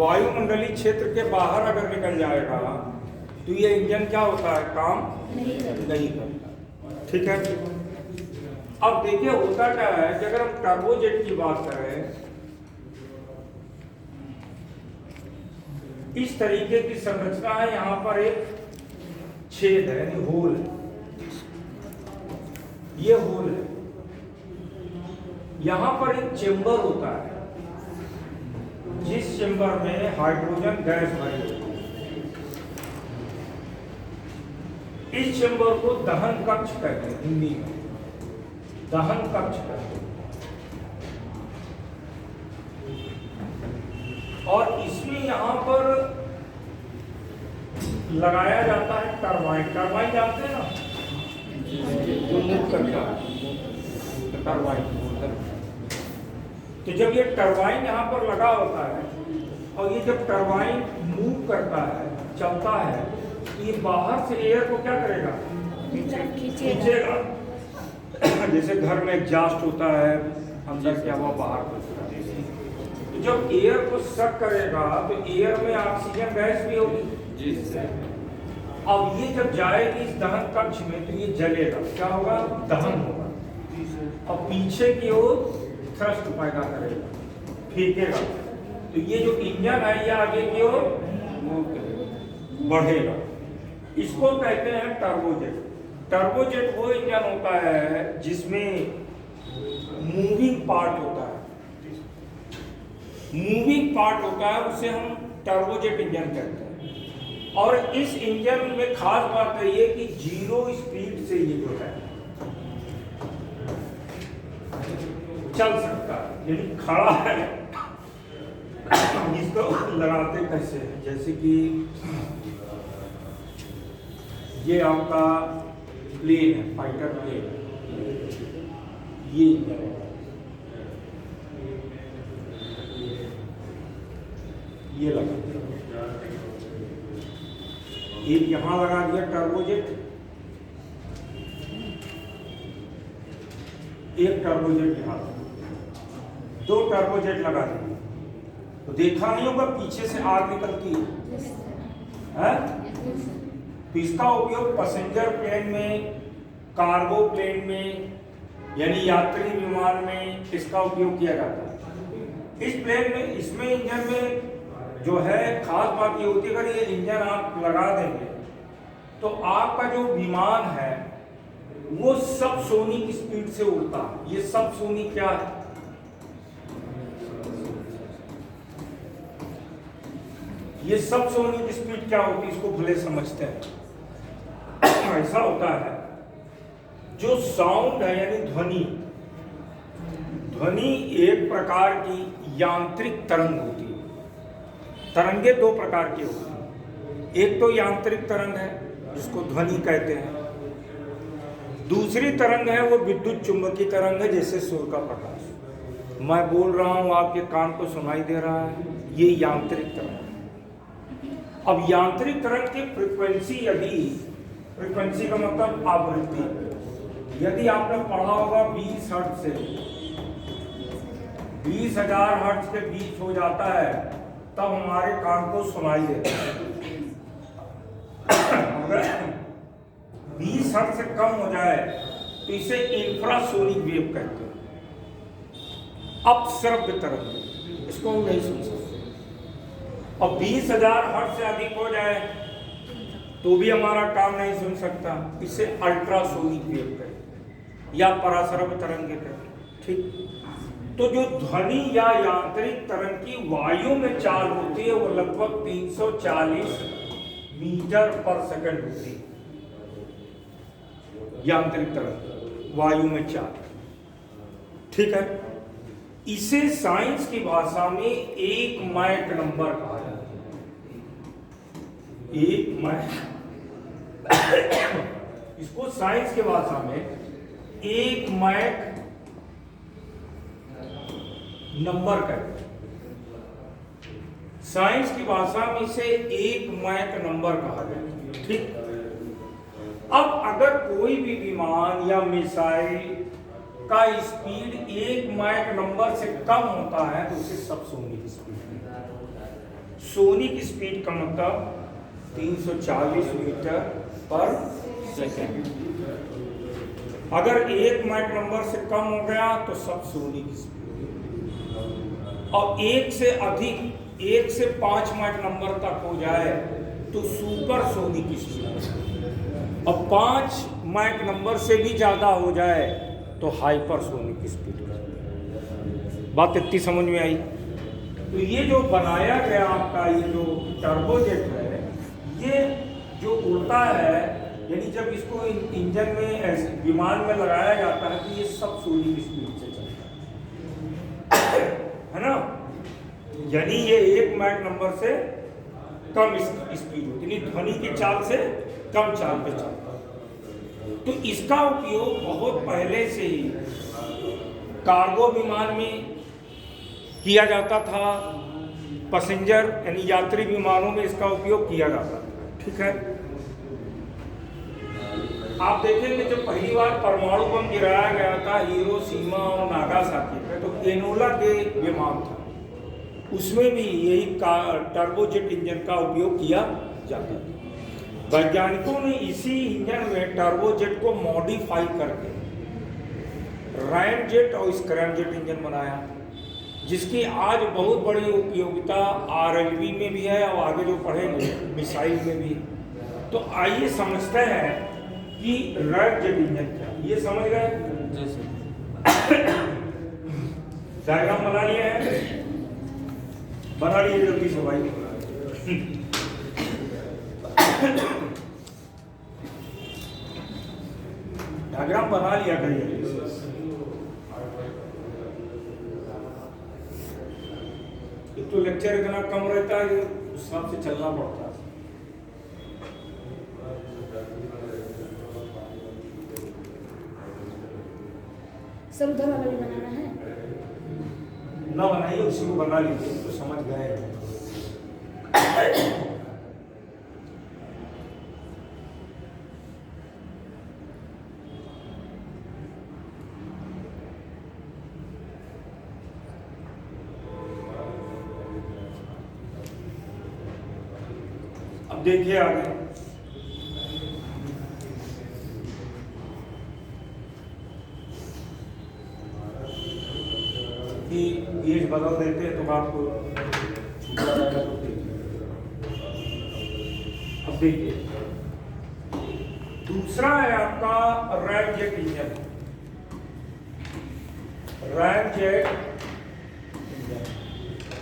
वायुमंडलीय क्षेत्र के बाहर अगर निकल जाएगा तो ये इंजन क्या होता है, काम नहीं करता। ठीक है। अब देखिए होता क्या है कि अगर हम टर्बोजेट की बात करें, इस तरीके की संरचना है, यहां पर एक छेद है यानी होल है, ये होल है, यहां पर एक चेंबर होता है जिस चेंबर में हाइड्रोजन गैस भरी होती है। इस चेंबर को दहन कक्ष कहते हैं, हिंदी में दहन कक्ष कहते हैं। और इसमें यहां पर लगाया जाता है टरबाइन। टरबाइन जानते हैं ना, जो मूव करता है, टरबाइन। तो जब ये टरबाइन यहाँ पर लगा होता है और ये जब टरबाइन मूव करता है, चलता है, तो ये बाहर से एयर को क्या करेगा, खींचेगा। जैसे घर में एग्जॉस्ट होता है, अंदर क्या हुआ बाहर को। तो जब एयर को सक करेगा तो एयर में ऑक्सीजन गैस भी होगी। अब ये जब जाएगी इस दहन कक्ष में तो ये जलेगा, क्या होगा, दहन होगा। और पीछे की ओर थ्रस्ट पैदा करेगा, फेंकेगा। तो ये जो इंजन है ये आगे की ओर बढ़ेगा। इसको कहते हैं टर्बोजेट। टर्बोजेट वो इंजन होता है जिसमें मूविंग पार्ट होता है, मूविंग पार्ट होता है, उसे हम टर्बोजेट इंजन कहते हैं। और इस इंजन में खास बात है ये कि 0 स्पीड से ये जो है चल सकता है, यानी खड़ा है। इसको लगाते कैसे हैं, जैसे कि ये आपका प्लेन है, फाइटर प्लेन, ये लगा, एक यहां लगा दिया टर्बोजेट, एक टर्बोजेट यहां, 2 टर्बोजेट लगा दिए। तो देखा नहीं होगा पीछे से आग निकलती है? तो इसका उपयोग पैसेंजर प्लेन में, कार्गो प्लेन में, यानी यात्री विमान में इसका उपयोग किया जाता है। इस प्लेन में, इसमें इंजन में जो है खास बात ये होती है, अगर ये इंजन आप लगा देंगे तो आपका जो विमान है वो सब सोनिक स्पीड से उड़ता है। ये सब सोनिक क्या है, ये सब सोनिक स्पीड क्या होती है, इसको भले समझते हैं। ऐसा होता है जो साउंड है यानी ध्वनि, ध्वनि एक प्रकार की यांत्रिक तरंग होती है। तरंगे 2 प्रकार की होती हैं, एक तो यांत्रिक तरंग है जिसको ध्वनि कहते हैं, दूसरी तरंग है वो विद्युत चुंबकीय तरंग है, जैसे सूर्य का प्रकाश। मैं बोल रहा हूं आपके कान को सुनाई दे रहा है, ये यांत्रिक तरंग है। अब यांत्रिक तरंग की फ्रीक्वेंसी, यदि फ्रीक्वेंसी का मतलब आवृत्ति, यदि आपने पढ़ा होगा 20 हर्ट्ज से 20,000 हर्ट्ज के बीच हो जाता है तब हमारे कान को सुनाई देता है। अगर 20 हर्ट्ज से कम हो जाए तो इसे इंफ्रासोनिक वेव कहते हैं, अपश्रव्य तरंग, इसको हम नहीं सुन सकते। और 20,000 हर्ट्ज से अधिक हो जाए तो भी हमारा कान नहीं सुन सकता, इसे अल्ट्रासोनिक वेव कहते हैं या पराश्रव्य तरंग कहते हैं। ठीक। तो जो ध्वनि या यांत्रिक तरंग की वायु में चाल होती है वो लगभग 340 मीटर पर सेकंड होती है। यांत्रिक तरंग वायु में चाल, ठीक है। इसे साइंस की भाषा में 1 मैक नंबर कहा जाता है। 1 मैक, इसको साइंस की भाषा में 1 मैक नंबर कहते हैं। साइंस की भाषा में इसे 1 मैक नंबर कहा जाता है। ठीक। अब अगर कोई भी विमान या मिसाइल का स्पीड 1 मैक नंबर से कम होता है तो उसे सबसोनिक स्पीड, सोनिक स्पीड का मतलब 340 मीटर पर सेकंड। अगर 1 मैक नंबर से कम हो गया तो सब सोनिक स्पीड, और 1 से अधिक, 1 से 5 मैक नंबर तक हो जाए तो सुपर सोनिक स्पीड, और 5 मैक नंबर से भी ज़्यादा हो जाए तो हाइपर सोनिक स्पीड। बात इतनी समझ में आई? तो ये जो बनाया गया आपका ये जो टर्बोजेट है, ये जो उड़ता है, यानी जब इसको इंजन में विमान में लगाया जाता है तो ये सब सोनिक स्पीड से चलता है ना। यानी ये 1 मैक नंबर से कम स्पीड होती है, ध्वनि की चाल से कम चाल पे चलता है। तो इसका उपयोग बहुत पहले से ही कार्गो विमान में किया जाता था, पैसेंजर यानी यात्री विमानों में इसका उपयोग किया जाता था। ठीक है, आप देखेंगे जब पहली बार परमाणु बम गिराया गया था हिरोशिमा और नागासाकी पे, तो एनोला के विमान था, उसमें भी यही टर्बोजेट इंजन का उपयोग किया जाता था। वैज्ञानिकों ने इसी इंजन में टर्बोजेट को मॉडिफाई करके रैमजेट और स्क्रैमजेट इंजन बनाया, जिसकी आज बहुत बड़ी उपयोगिता आरएलवी में भी है और आगे जो पढ़ेंगे मिसाइल में भी। तो आइए समझते हैं कि रैमजेट इंजन क्या, ये समझ गए? डायग्राम बना लिए हैं? बना लिए जल्दी से भाई। डायग्राम बना लिया करिए। एक तो लेक्चर इतना कम रहता है कि उस हिसाब से चलना पड़ता है। सब उधर वाला भी बनाना है ना, बनाइए, उसी को बना लीजिए तो समझ गए। अब देखिए आगे कि गेज बदल देते हैं तो आपको अब देखिए दूसरा है आपका रैमजेट इंजन। रैमजेट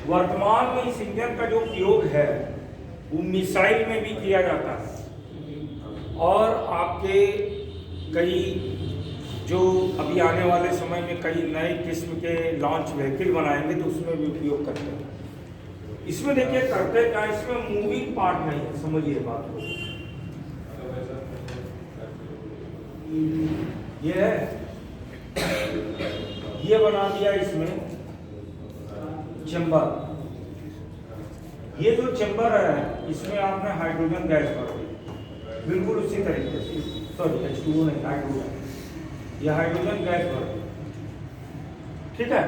वर्तमान में इस इंजन का जो उपयोग है वो मिसाइल में भी किया जाता है, और आपके कई जो अभी आने वाले समय में कई नए किस्म के लॉन्च व्हीकल बनाएंगे तो उसमें भी उपयोग करते हैं। इसमें देखिए करते क्या, इसमें मूविंग पार्ट नहीं है, समझिए बात को। ये है, ये बना दिया इसमें चेंबर। ये जो चेंबर है इसमें आपने हाइड्रोजन गैस भर दी, बिल्कुल उसी तरीके से, सॉरी H2O नहीं, हाइड्रोजन, यह हाइड्रोजन गैस भर दी। ठीक है,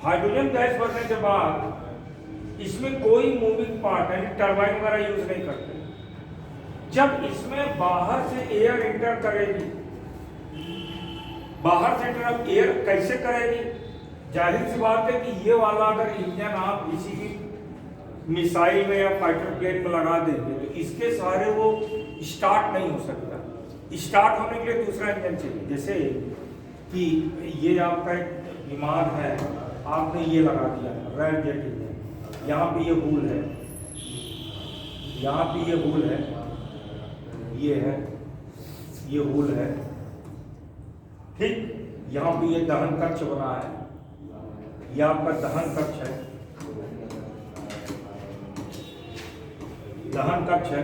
हाइड्रोजन गैस भरने के बाद इसमें कोई मूविंग पार्ट यानी टरबाइन वगैरह यूज नहीं करते। जब इसमें बाहर से एयर इंटर करेगी, बाहर से इंटर एयर कैसे करेगी? जाहिर सी बात है कि ये वाला अगर इंजन आप किसी भी मिसाइल में या फाइटर प्लेन में लगा देंगे तो इसके सहारे वो स्टार्ट नहीं हो सकता। स्टार्ट होने के लिए दूसरा इंजन चाहिए। जैसे कि ये आपका एक विमान है, आपने ये लगा दिया रैमजेट इंजन, यहाँ पे ये होल है, यहाँ पे ये होल है, ये है, ये होल है, ठीक। यहाँ पे ये दहन कक्ष बना है, यह आपका दहन कक्ष है, दहन कक्ष है।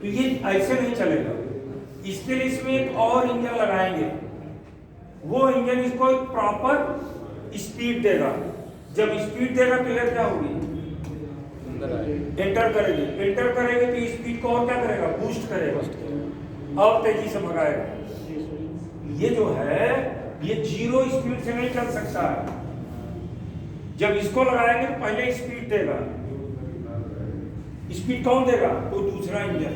तो ये ऐसे नहीं चलेगा, इसके लिए इसमें एक और इंजन लगाएंगे। वो इंजन इसको एक प्रॉपर स्पीड देगा। जब स्पीड देगा तो एयर क्या होगी? एंटर करेगी। एंटर करेगी तो स्पीड को और क्या करेगा? बूस्ट करेगा और तेजी से भगाएगा। ये जो है ये जीरो स्पीड से नहीं चल सकता है। जब इसको लगाएंगे तो पहले स्पीड देगा, स्पीड कौन देगा? कोई दूसरा इंजन।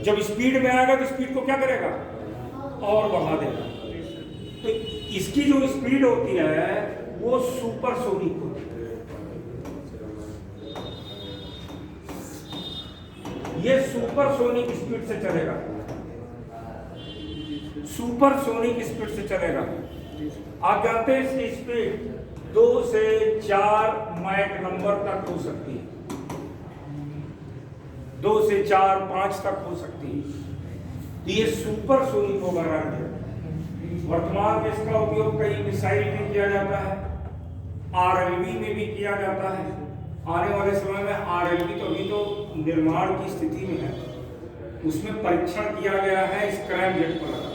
जब स्पीड में आएगा तो स्पीड को क्या करेगा? और बढ़ा देगा। तो इसकी जो स्पीड होती है वो सुपरसोनिक होती है। ये सुपरसोनिक स्पीड से चलेगा, सुपरसोनिक स्पीड से चलेगा। आप जानते हैं इसकी स्पीड 2 से 4 मैक नंबर तक हो सकती है, 2 से 4, 5 तक हो सकती है। तो ये सुपरसोनिक होगा रैमजेट। वर्तमान में इसका उपयोग कई मिसाइल में किया जाता है, आरएलवी में भी किया जाता है। आने वाले समय में आरएलवी तो अभी तो निर्माण की स्थिति में है, उसमें परीक्षण किया गया है स्क्रैमजेट पर लगा।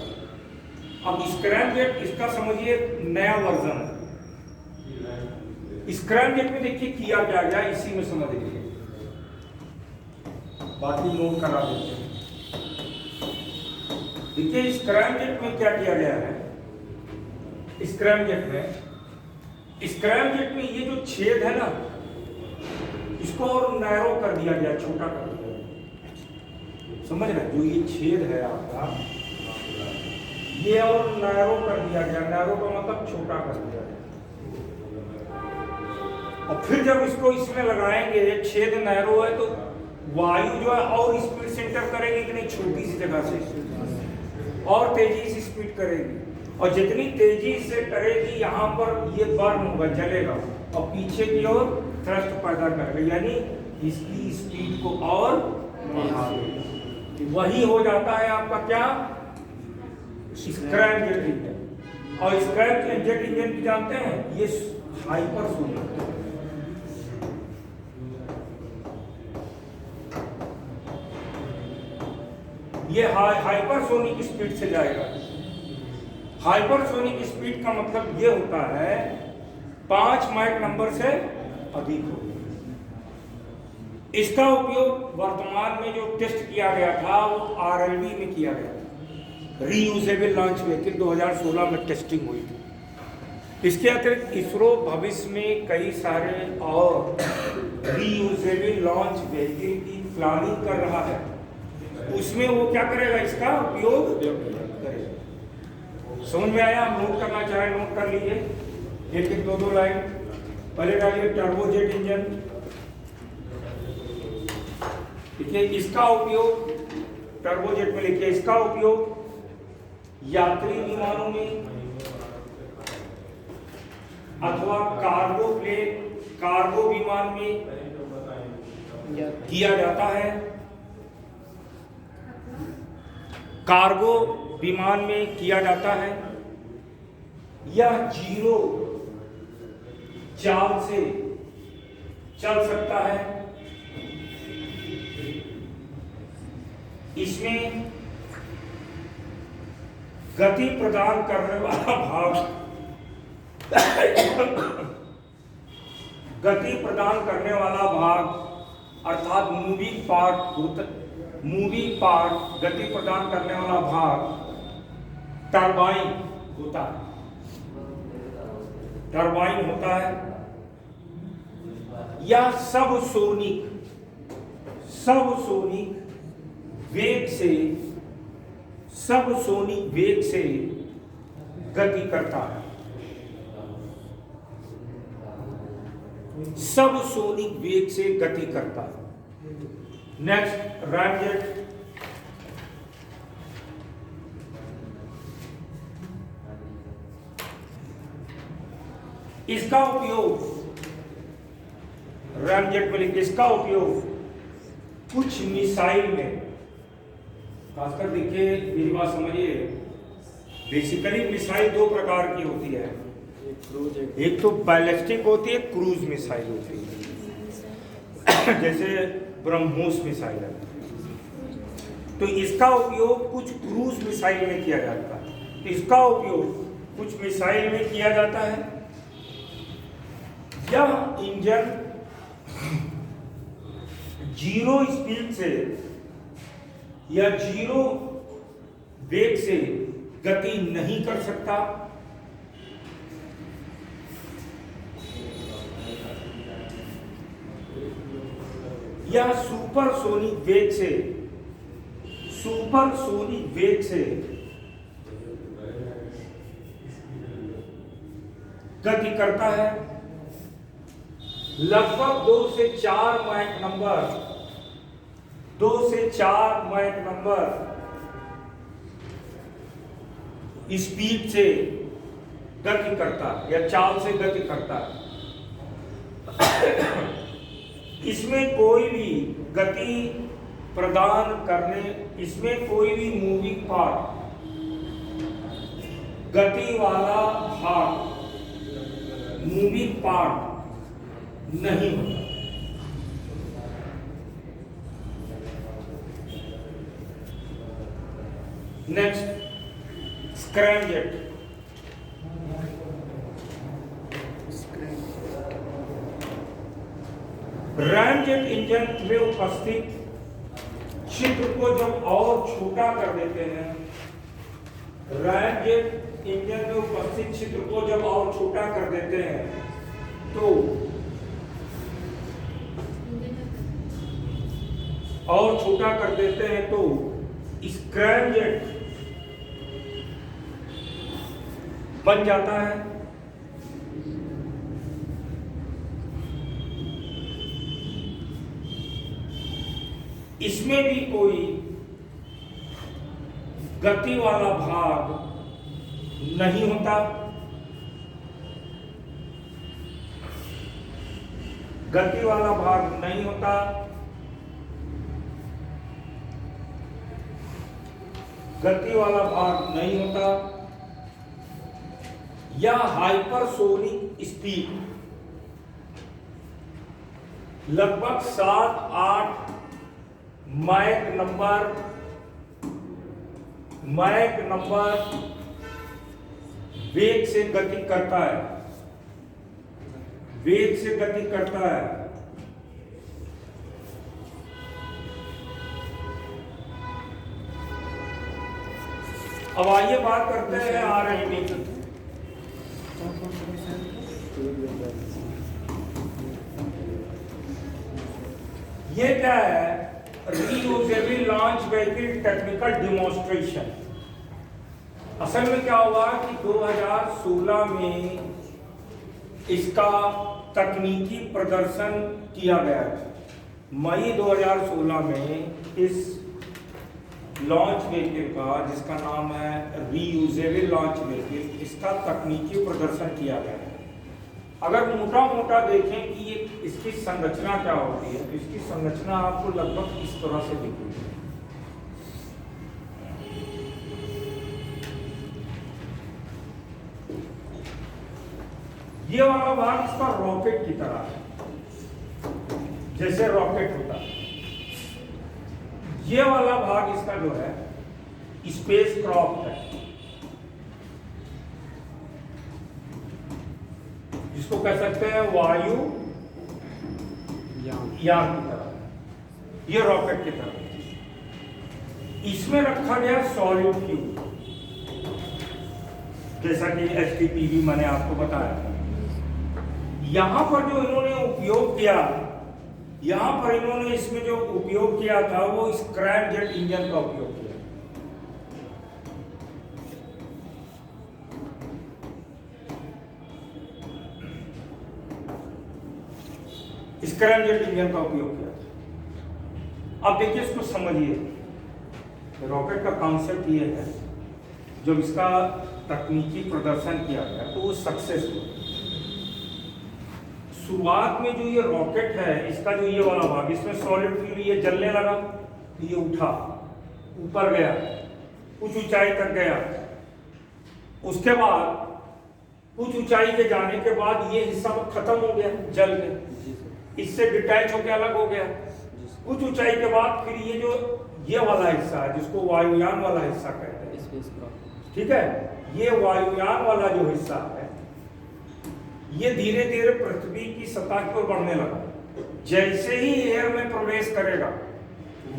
अब स्क्रैमजेट इसका समझिए नया वर्जन है। स्क्रैमजेट में देखिए किया क्या गया, इसी में समझ लीजिए, बाकी नोट करा देते हैं। देखिए स्क्रैमजेट में क्या किया गया है। स्क्रैमजेट में ये जो छेद है ना, इसको और नैरो कर दिया गया, छोटा कर दिया गया। समझ रहे? जो ये छेद है आपका, ये और नैरो कर दिया गया। नैरो का मतलब छोटा कर दिया गया। और फिर जब इसको इसमें लगाएंगे, छेद नैरो है तो वायु जो है और स्पीड से एंटर करेगी कि नहीं, छोटी सी जगह से और तेजी से स्पीड करेगी। और जितनी तेजी से करेगी यहाँ पर ये बर्न होगा, जलेगा, और पीछे की ओर थ्रस्ट पैदा करेगा, यानी इसकी स्पीड को और बढ़ा देगा। वही हो जाता है आपका क्या? Scramjet engine. और स्क्रैमजेट इंजन भी जानते हैं, ये हाइपरसोनिक। ये हाइपरसोनिक स्पीड से जाएगा। हाइपरसोनिक स्पीड का मतलब ये होता है 5 मैक नंबर से अधिक हो। इसका उपयोग वर्तमान में जो टेस्ट किया गया था वो आरएलवी में किया गया था, रीयूजेबल लॉन्च व्हीकल 2016 में टेस्टिंग हुई थी। इसके अतिरिक्त इसरो भविष्य में कई सारे और रीयूजेबल लॉन्च व्हीकल की प्लानिंग कर रहा है। उसमें वो क्या करेगा? इसका उपयोग करेगा। समझ में आया? हम नोट करना चाहे नोट कर लीजिए, एक 2 लाइन। पहले डालिए टर्बोजेट इंजन। देखिए इसका उपयोग टर्बोजेट में लिखिए, इसका उपयोग यात्री विमानों में अथवा कार्गो विमान में किया जाता है। कार्गो विमान में किया जाता है। यह 0 चाल से चल सकता है। इसमें गति प्रदान करने वाला भाग गति प्रदान करने वाला भाग अर्थात मूविंग पार्ट गति प्रदान करने वाला भाग टरबाइन होता है। टरबाइन होता है। यह सबसोनिक वेग से गति करता है। सबसोनिक वेग से गति करता है। Next, ramjet. इसका उपयोग रैमजेट में लिखिए, इसका उपयोग कुछ मिसाइल में, खासकर देखिए मेरी बात समझिए, बेसिकली मिसाइल 2 प्रकार की होती है। एक तो बैलिस्टिक होती है, क्रूज मिसाइल होती है, जैसे ब्रह्मोस मिसाइल है। तो इसका उपयोग कुछ क्रूज मिसाइल में किया जाता है। तो इसका उपयोग कुछ मिसाइल में किया जाता है। यह इंजन 0 स्पीड से या 0 वेग से गति नहीं कर सकता। या सुपरसोनिक वेग से गति करता है। लगभग 2 से 4 मैक नंबर स्पीड से गति करता है या चाल से गति करता है। इसमें कोई भी गति प्रदान करने, इसमें कोई भी मूविंग पार्ट, गति वाला भाग, मूविंग पार्ट नहीं होता। Next, scramjet. रैमजेट इंजन में उपस्थित छिद्र को जब और छोटा कर देते हैं, रैमजेट इंजन में उपस्थित छिद्र को जब और छोटा कर देते हैं तो स्क्रैमजेट बन जाता है। इसमें भी कोई गति वाला भाग नहीं होता। गति वाला भाग नहीं होता। गति वाला भाग नहीं होता या हाइपरसोनिक स्पीड लगभग 7-8 मैक नंबर वेग से गति करता है। अब आइए बात करते हैं आरएचडी की। ये क्या है? Reusable launch vehicle technical demonstration. असल में क्या हुआ कि 2016 में इसका तकनीकी प्रदर्शन किया गया था। मई 2016 में इस लॉन्च व्हीकल का, जिसका नाम है रीयूजेबल लॉन्च व्हीकल, इसका तकनीकी प्रदर्शन किया गया है। अगर मोटा देखें कि ये इसकी संरचना क्या होती है, तो इसकी संरचना आपको लगभग इस तरह से दिखेगी। ये वाला भाग इसका रॉकेट की तरह है, जैसे रॉकेट होता है। ये वाला भाग इसका जो है स्पेस क्राफ्ट है, जिसको कह सकते हैं वायु यान की तरह। ये रॉकेट की तरह। इसमें रखा गया सॉलिड फ्यूल, जैसा कि एचटीपीवी मैंने आपको बताया। यहां पर जो इन्होंने उपयोग किया, यहां पर इन्होंने इसमें जो उपयोग किया था वो स्क्रैमजेट इंजन का उपयोग किया। स्क्रैमजेट इंजन का उपयोग किया था। अब देखिए, इसको समझिए। रॉकेट का कॉन्सेप्ट ये है, जब इसका तकनीकी प्रदर्शन किया गया तो वो सक्सेस हुआ। शुरुआत में जो ये रॉकेट है, इसका जो ये वाला भाग, इसमें सॉलिड फ्यूल, ये जलने लगा, ये उठा, ऊपर गया, कुछ ऊंचाई तक गया। उसके बाद कुछ ऊंचाई के जाने के बाद ये हिस्सा खत्म हो गया, जल के, इससे डिटैच होकर अलग हो गया। कुछ ऊंचाई के बाद फिर ये वाला हिस्सा है, जिसको वायुयान वाला हिस्सा कहते हैं, ठीक है। ये वायुयान वाला जो हिस्सा है, ये धीरे धीरे पृथ्वी की सतह की ओर बढ़ने लगा। जैसे ही एयर में प्रवेश करेगा,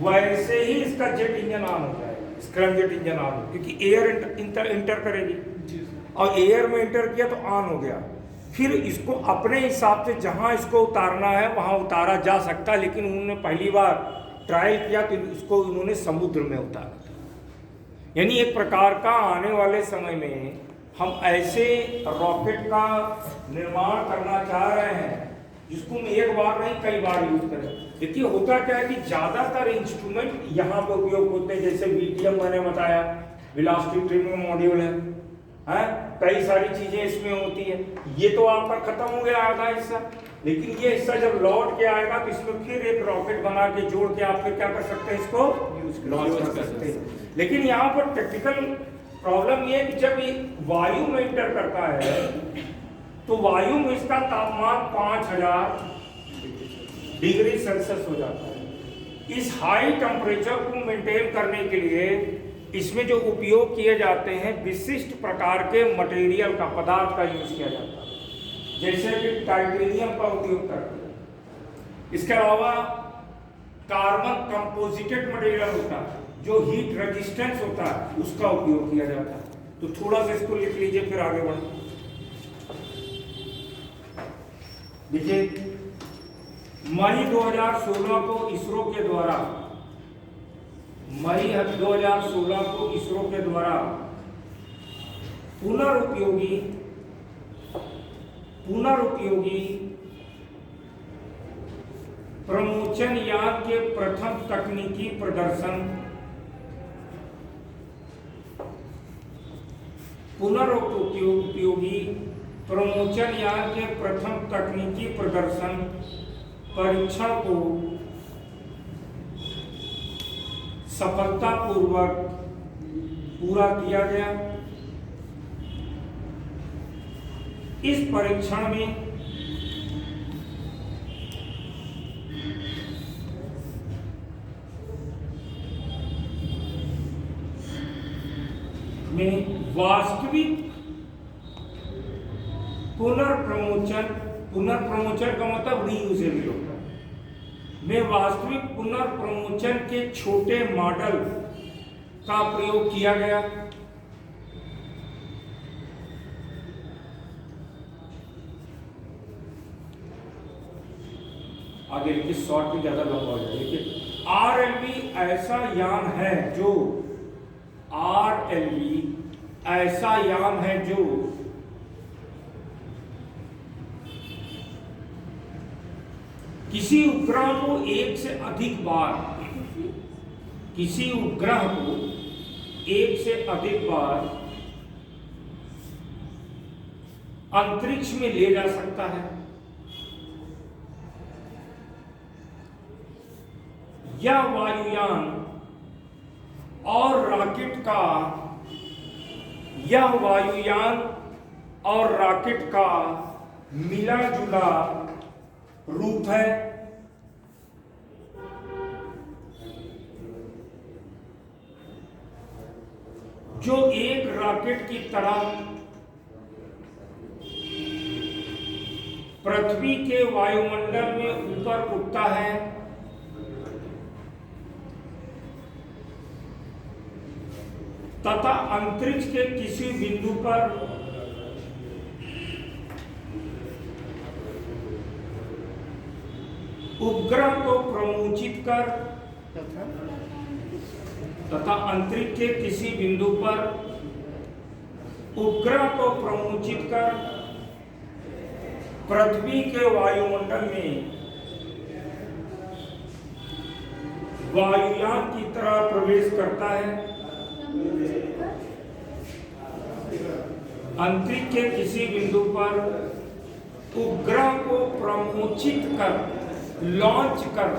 वैसे ही इसका जेट इंजन ऑन हो जाएगा, स्क्रैमजेट इंजन ऑन, क्योंकि एयर इंटर करेगी, और एयर में इंटर किया तो ऑन हो गया। फिर इसको अपने हिसाब से जहाँ इसको उतारना है वहाँ उतारा जा सकता है, लेकिन उन्होंने पहली बार ट्रायल किया तो इसको उन्होंने समुद्र में उतारा था। यानी एक प्रकार का आने वाले समय में हम ऐसे रॉकेट का निर्माण करना चाह रहे हैं जिसको हम एक बार नहीं कई बार यूज करें। देखिए होता क्या है कि ज़्यादातर इंस्ट्रूमेंट यहाँ पर उपयोग होते हैं, जैसे VTM मैंने बताया, वेलोसिटी ट्रिमिंग मॉड्यूल है, कई सारी चीज़ें इसमें होती है। ये तो आपका खत्म हो गया आधा हिस्सा, लेकिन ये हिस्सा जब लौट के आएगा तो इसमें फिर एक रॉकेट बना के जोड़ के आप फिर क्या कर सकते हैं, इसको लॉन्च कर सकते हैं। लेकिन यहाँ पर टेक्निकल प्रॉब्लम ये है कि जब ये वायु में इंटर करता है तो वायु में इसका तापमान 5000 डिग्री सेल्सियस हो जाता है। इस हाई टेम्परेचर को मेंटेन करने के लिए इसमें जो उपयोग किए जाते हैं विशिष्ट प्रकार के मटेरियल का, पदार्थ का यूज किया जाता है, जैसे कि टाइटेनियम का उपयोग करते हैं। इसके अलावा कार्बन कंपोजिटेड मटेरियल होता है जो हीट रेजिस्टेंस होता है, उसका उपयोग किया जाता है। तो थोड़ा सा इसको लिख लीजिए, फिर आगे बढ़े। देखिए मई 2016 को इसरो के द्वारा पुनरुपयोगी प्रमोचन यान के प्रथम तकनीकी प्रदर्शन परीक्षण को सफलतापूर्वक पूरा किया गया। इस परीक्षण में वास्तविक पुनर्प्रमोचन का मतलब रीयूजेबल होता है। में वास्तविक पुनर्प्रमोचन के छोटे मॉडल का प्रयोग किया गया। आगे लिखिए, शॉर्ट में ज्यादा लंबा हो जाए। देखिए RLV ऐसा यान है जो किसी उपग्रह को एक से अधिक बार अंतरिक्ष में ले जा सकता है। यह वायुयान और रॉकेट का मिला जुला रूप है। जो एक रॉकेट की तरह पृथ्वी के वायुमंडल में ऊपर उठता है तथा अंतरिक्ष के किसी बिंदु पर उपग्रह को प्रमोचित कर तथा अंतरिक्ष के किसी बिंदु पर उपग्रह को प्रमोचित कर पृथ्वी के वायुमंडल में वायुयान की तरह प्रवेश करता है। अंतरिक्ष के किसी बिंदु पर उपग्रह को प्रमोचित कर लॉन्च कर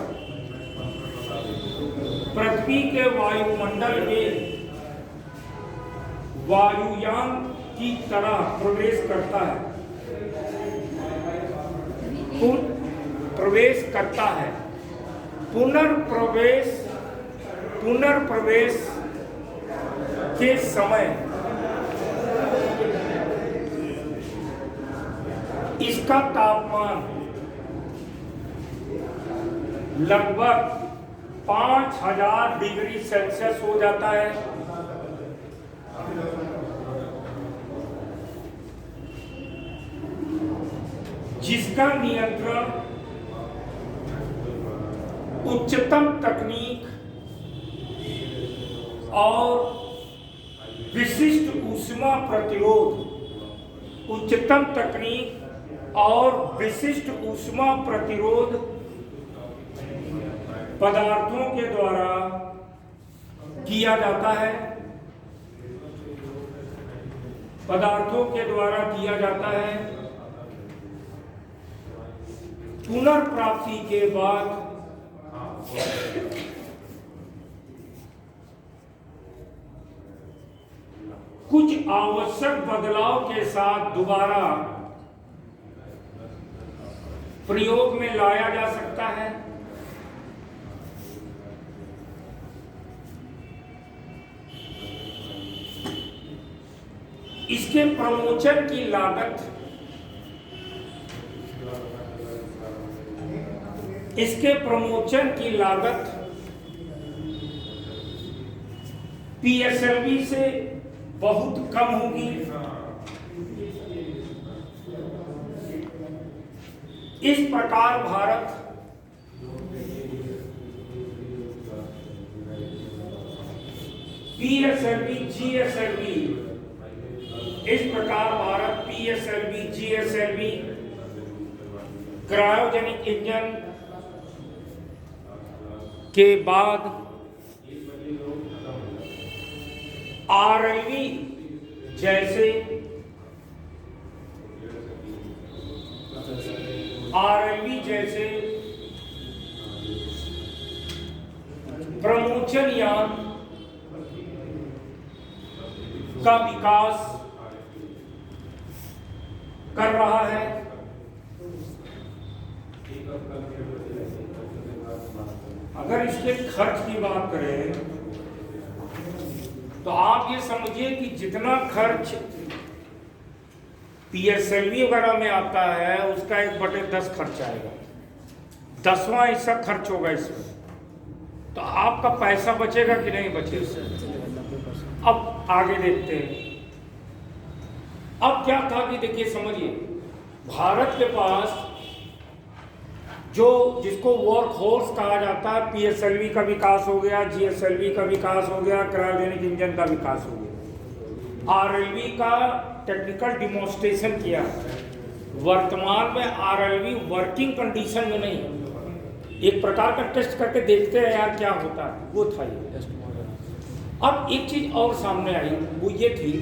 पृथ्वी के वायुमंडल में वायुयान की तरह प्रवेश करता है। पुनर्प्रवेश के समय इसका तापमान लगभग 5000 डिग्री सेल्सियस हो जाता है। जिसका नियंत्रण उच्चतम तकनीक और विशिष्ट ऊष्मा प्रतिरोध, उच्चतम तकनीक और विशिष्ट ऊष्मा प्रतिरोध पदार्थों के द्वारा किया जाता है, पदार्थों के द्वारा किया जाता है। पुनर्प्राप्ति के बाद कुछ आवश्यक बदलाव के साथ दोबारा प्रयोग में लाया जा सकता है। इसके प्रमोशन की लागत, इसके प्रमोशन की लागत पीएसएलवी से बहुत कम होगी। इस प्रकार भारत पीएसएलवी जीएसएलवी, इस प्रकार Bharat PSLV GSLV cryogenic engine के बाद आरएलवी जैसे प्रमोशन यान का विकास कर रहा है। अगर इसके खर्च की बात करें तो आप ये समझिए कि जितना खर्च पीएसएलवी वगैरह में आता है उसका 1/10 खर्च आएगा, 10वां हिस्सा खर्च होगा इसमें। तो आपका पैसा बचेगा कि नहीं बचेगा? अब आगे देखते हैं। अब क्या था कि देखिए समझिए, भारत के पास जो जिसको वर्क हॉर्स कहा जाता है, पीएसएलवी का विकास हो गया, जीएसएलवी का विकास हो गया, क्रायोजेनिक इंजन का विकास हो गया, आरएलवी का टेक्निकल डिमॉन्स्ट्रेशन किया। वर्तमान में आरएलवी वर्किंग कंडीशन में नहीं, एक प्रकार का टेस्ट करके देखते हैं यार क्या होता है, वो था ये। अब एक चीज और सामने आई, वो ये थी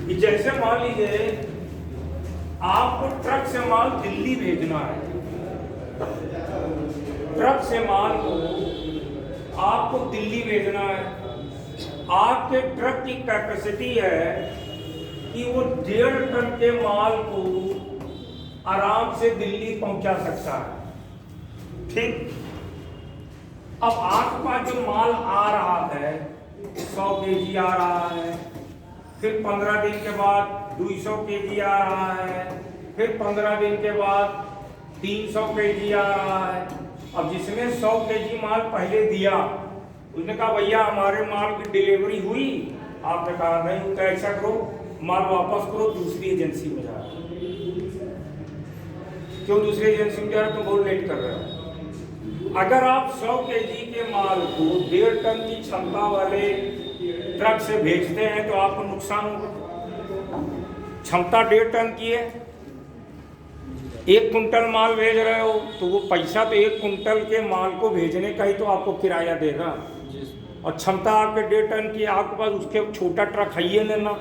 कि जैसे मान लीजिए आपको ट्रक से माल दिल्ली भेजना है, ट्रक से माल को आपको दिल्ली भेजना है। आपके ट्रक की कैपेसिटी है कि वो 1.5 टन के माल को आराम से दिल्ली पहुंचा सकता है, ठीक। अब आपके पास जो माल आ रहा है 100 केजी आ रहा है, फिर 15 दिन के बाद 200 केजी आ रहा है, फिर 15 दिन के बाद 300 केजी आ रहा है। अब जिसने 100 केजी माल पहले दिया उसने कहा भैया हमारे माल की डिलीवरी हुई, आपने कहा नहीं, तो ऐसा करो माल वापस करो, दूसरी एजेंसी में जा। क्यों दूसरी एजेंसी में जा रहे हो? तुम बहुत लेट कर रहे हो। अगर आप 100 केजी के माल को 1.5 टन की क्षमता वाले ट्रक से भेजते हैं तो आपको नुकसान होगा। क्षमता 1.5 टन की है, 1 कुंटल माल भेज रहे हो तो वो पैसा तो 1 कुंटल के माल को भेजने का ही तो आपको किराया देगा, और क्षमता आपके 1.5 टन की, आपके पास उसके छोटा ट्रक है ही लेना,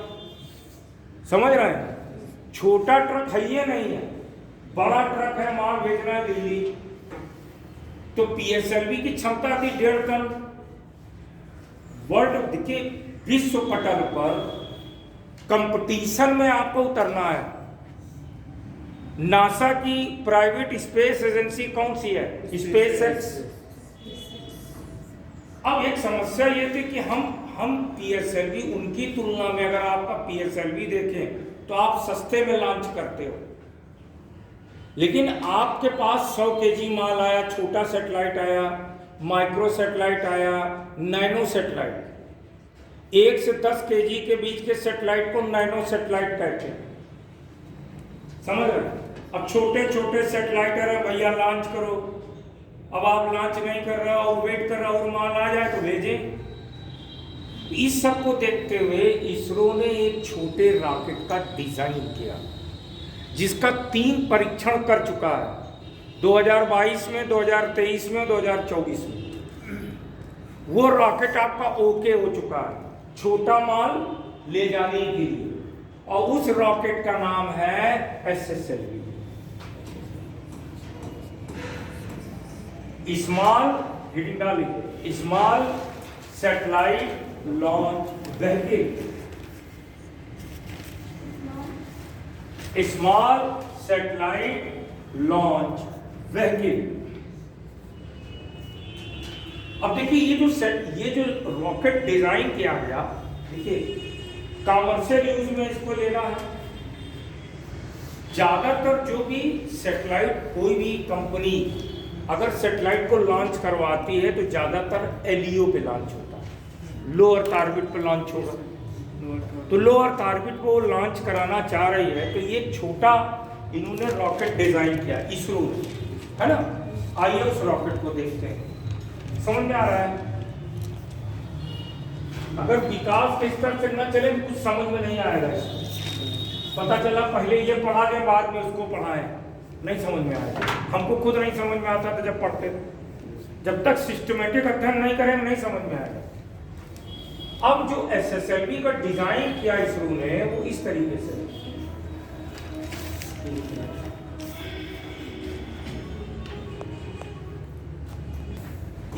समझ रहे हैं? छोटा ट्रक है ही नहीं है, बड़ा ट्रक है, माल भेजना है दिल्ली। तो पीएसएलवी की क्षमता थी 1.5 टन। वर्ल्ड के विश्व पटल पर कंपटीशन में आपको उतरना है। नासा की प्राइवेट स्पेस एजेंसी कौन सी है? स्पेसएक्स। अब एक समस्या ये थी कि हम पीएसएलवी, उनकी तुलना में अगर आपका पीएसएलवी देखें तो आप सस्ते में लॉन्च करते हो, लेकिन आपके पास 100 केजी माल आया, छोटा सेटेलाइट आया, माइक्रो सेटेलाइट आया, नैनो सेटेलाइट। 1 से 10 केजी के बीच के सेटेलाइट को नैनो सेटेलाइट कहते हैं। समझ रहे? अब छोटे छोटे सैटेलाइटर है भैया, लॉन्च करो। अब आप लॉन्च नहीं कर रहे हो और वेट कर रहे हो और माल आ जाए तो भेजें। इस सब को देखते हुए इसरो ने एक छोटे रॉकेट का डिजाइन किया जिसका 3 परीक्षण कर चुका है, 2022 में, 2023 में, 2024 में। वो रॉकेट आपका ओके हो चुका है छोटा माल ले जाने के लिए, और उस रॉकेट का नाम है SSLV, small heading small satellite launch vehicle, small satellite launch vehicle. अब देखिए ये जो रॉकेट डिजाइन किया गया, देखिए कॉमर्शियल यूज में इसको लेना है। ज्यादातर जो भी सैटेलाइट, कोई भी कंपनी अगर सैटेलाइट को लॉन्च करवाती है तो ज्यादातर LEO पे लॉन्च होता है, लो अर्थ ऑर्बिट पे लॉन्च होगा। तो लो अर्थ ऑर्बिट को लॉन्च कराना चाह रही है, तो ये छोटा इन्होंने रॉकेट डिजाइन किया इसरो ने, है ना। आइए उस रॉकेट को देखते हैं, समझ में आ रहा है। अगर विकास के स्तर से न चले तो कुछ समझ में नहीं आएगा। पता चला पहले ये पढ़ा दें बाद में उसको पढ़ाएं, नहीं समझ में आएगा। हमको खुद नहीं समझ में आता था जब पढ़ते थे। जब तक सिस्टमेटिक अध्ययन नहीं करेंगे नहीं समझ में आएगा। अब जो SSLV का डिजाइन किया इसरो ने वो इस तरीके से,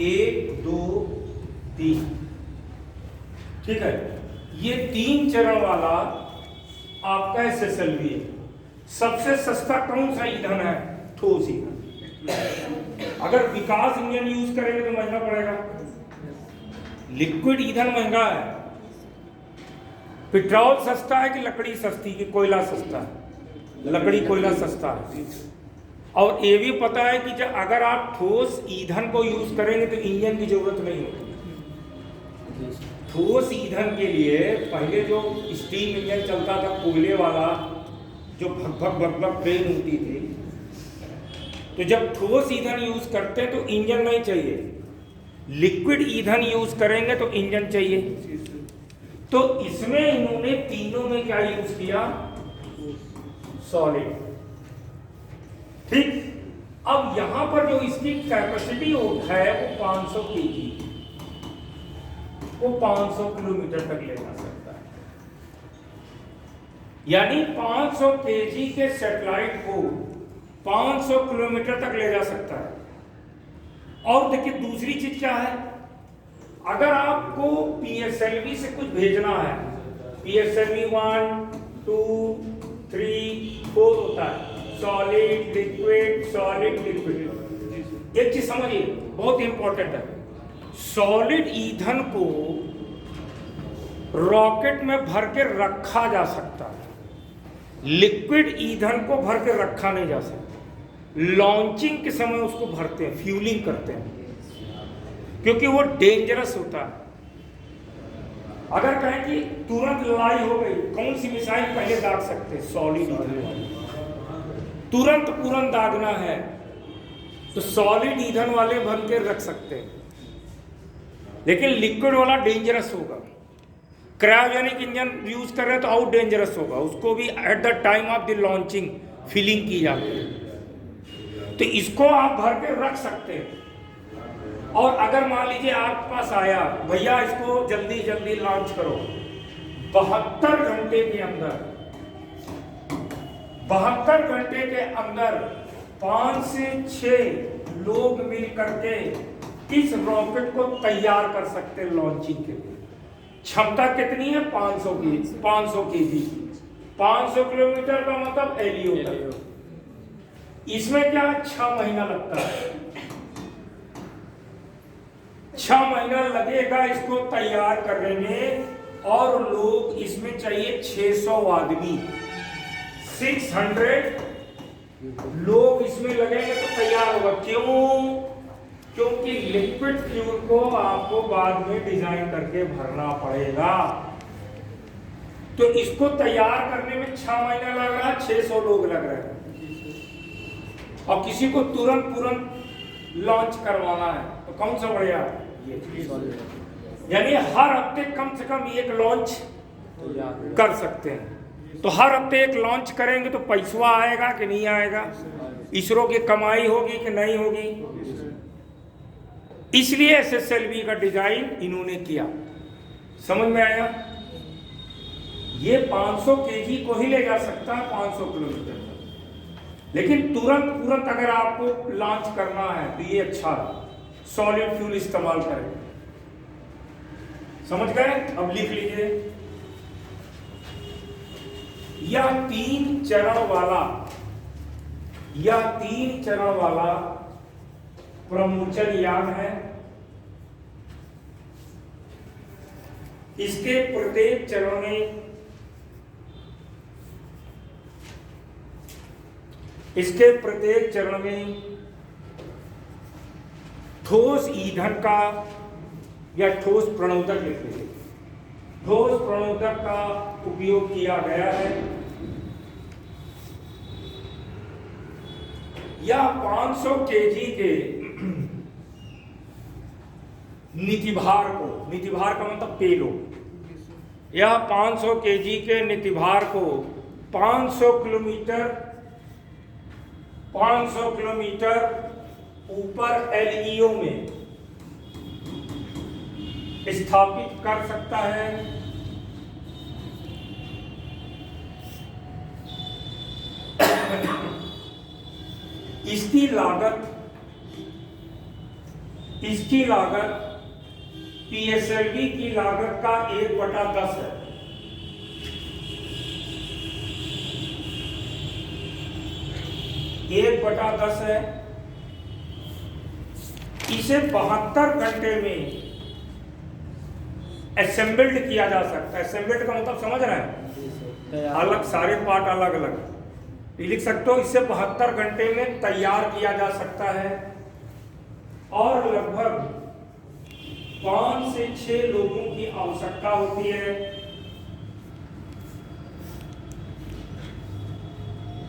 1 2 3, ठीक है। ये 3 चरण वाला आपका SSLV है। सबसे सस्ता कौन सा ईंधन है? ठोस ईंधन। अगर विकास इंजन यूज करेंगे तो महंगा पड़ेगा, लिक्विड ईंधन महंगा है। पेट्रोल सस्ता है कि लकड़ी सस्ती कि कोयला सस्ता है? लकड़ी कोयला सस्ता है। और ये भी पता है कि जब अगर आप ठोस ईंधन को यूज करेंगे तो इंजन की जरूरत नहीं होती। ठोस ईंधन के लिए पहले जो स्टीम इंजन चलता था कोयले वाला, जो भग भग ट्रेन होती थी, तो जब ठोस ईंधन यूज करते हैं तो इंजन नहीं चाहिए, लिक्विड ईंधन यूज करेंगे तो इंजन चाहिए। तो इसमें इन्होंने तीनों में क्या यूज किया? सॉलिड। ठीक। अब यहां पर जो इसकी कैपेसिटी होता है वो 500 kg, वो 500 किलोमीटर तक ले जा सकता है। यानी 500 kg के सैटेलाइट को 500 किलोमीटर तक ले जा सकता है। और देखिए दूसरी चीज क्या है, अगर आपको PSLV से कुछ भेजना है, PSLV 1 2 3 4 होता है, सॉलिड लिक्विड सॉलिड लिक्विड। एक चीज समझिए बहुत इंपॉर्टेंट है, सॉलिड ईंधन को रॉकेट में भर के रखा जा सकता है, लिक्विड ईंधन को भर के रखा नहीं जा सकता। लॉन्चिंग के समय उसको भरते हैं, फ्यूलिंग करते हैं, क्योंकि वो डेंजरस होता है। अगर कहें कि तुरंत लड़ाई हो गई, कौन सी मिसाइल पहले दाग सकते? सॉलिड ईंधन। तुरंत दागना है तो सॉलिड ईंधन वाले भर के रख सकते हैं, लेकिन लिक्विड वाला डेंजरस होगा। क्रायोजेनिक इंजन यूज कर रहे हैं तो आउट डेंजरस होगा, उसको भी at the time of the launching filling की जाती है। तो इसको आप भर के रख सकते हैं। और अगर मान लीजिए आपके पास आया, भैया इसको जल्दी जल्दी लॉन्च करो, 72 घंटे के अंदर 5 से 6 लोग मिल करके इस रॉकेट को तैयार कर सकते हैं लॉन्चिंग के लिए। क्षमता कितनी है? 500 केजी। 500 किलोमीटर का मतलब LEO तक। इसमें क्या 6 महीना लगता है, 6 महीना लगेगा इसको तैयार करने में। और लोग इसमें चाहिए 600 आदमी, 600 लोग इसमें लगेंगे तो तैयार होगा। क्यों? क्योंकि लिक्विड फ्यूल को आपको बाद में डिजाइन करके भरना पड़ेगा। तो इसको तैयार करने में 6 महीना लग रहा है, 600 लोग लग रहे हैं, और किसी को तुरंत लॉन्च करवाना है तो कौन सा बढ़िया ये, यानी हर हफ्ते कम से कम एक लॉन्च कर सकते हैं। तो हर हफ्ते एक लॉन्च करेंगे तो पैसा आएगा कि नहीं आएगा, इसरो की कमाई होगी कि नहीं होगी। इसलिए SSLV का डिजाइन इन्होंने किया। समझ में आया? ये 500 kg को ही ले जा सकता है 500 किलोमीटर, लेकिन तुरंत अगर आपको लॉन्च करना है तो ये अच्छा सॉलिड फ्यूल इस्तेमाल करें। समझ गए? अब लिख लीजिए, यह 3 चरण वाला प्रमोचन यान है। इसके प्रत्येक चरण में ठोस ईंधन का या ठोस प्रणोदक लिख लीजिए, ठोस प्रणोदक का उपयोग किया गया है। या 500 kg के नीतिभार का मतलब पेलोड, या 500 kg के नीतिभार को 500 किलोमीटर ऊपर LEO में स्थापित कर सकता है। इसकी लागत PSLV की लागत का 1/10 है। इसे 72 घंटे में असेंबल्ड किया जा सकता है। असेंबल्ड का मतलब समझ रहे हैं? अलग सारे पार्ट अलग अलग लिख सकते हो। इसे 72 घंटे में तैयार किया जा सकता है और लगभग 5 से 6 लोगों की आवश्यकता होती है।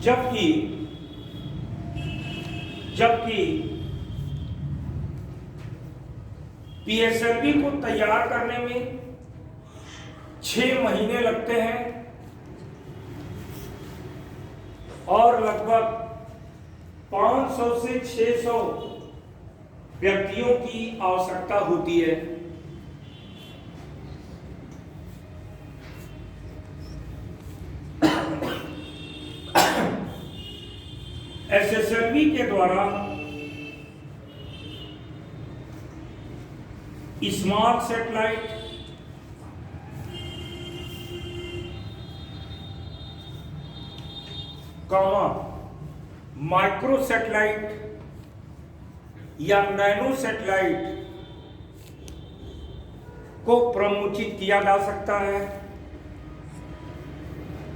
जबकि PSLV को तैयार करने में 6 महीने लगते हैं और लगभग 500 से 600 व्यक्तियों की आवश्यकता होती है। SSLV के द्वारा स्मॉल सैटेलाइट, माइक्रो सैटेलाइट या नैनो सैटेलाइट को प्रमोचित किया जा सकता है।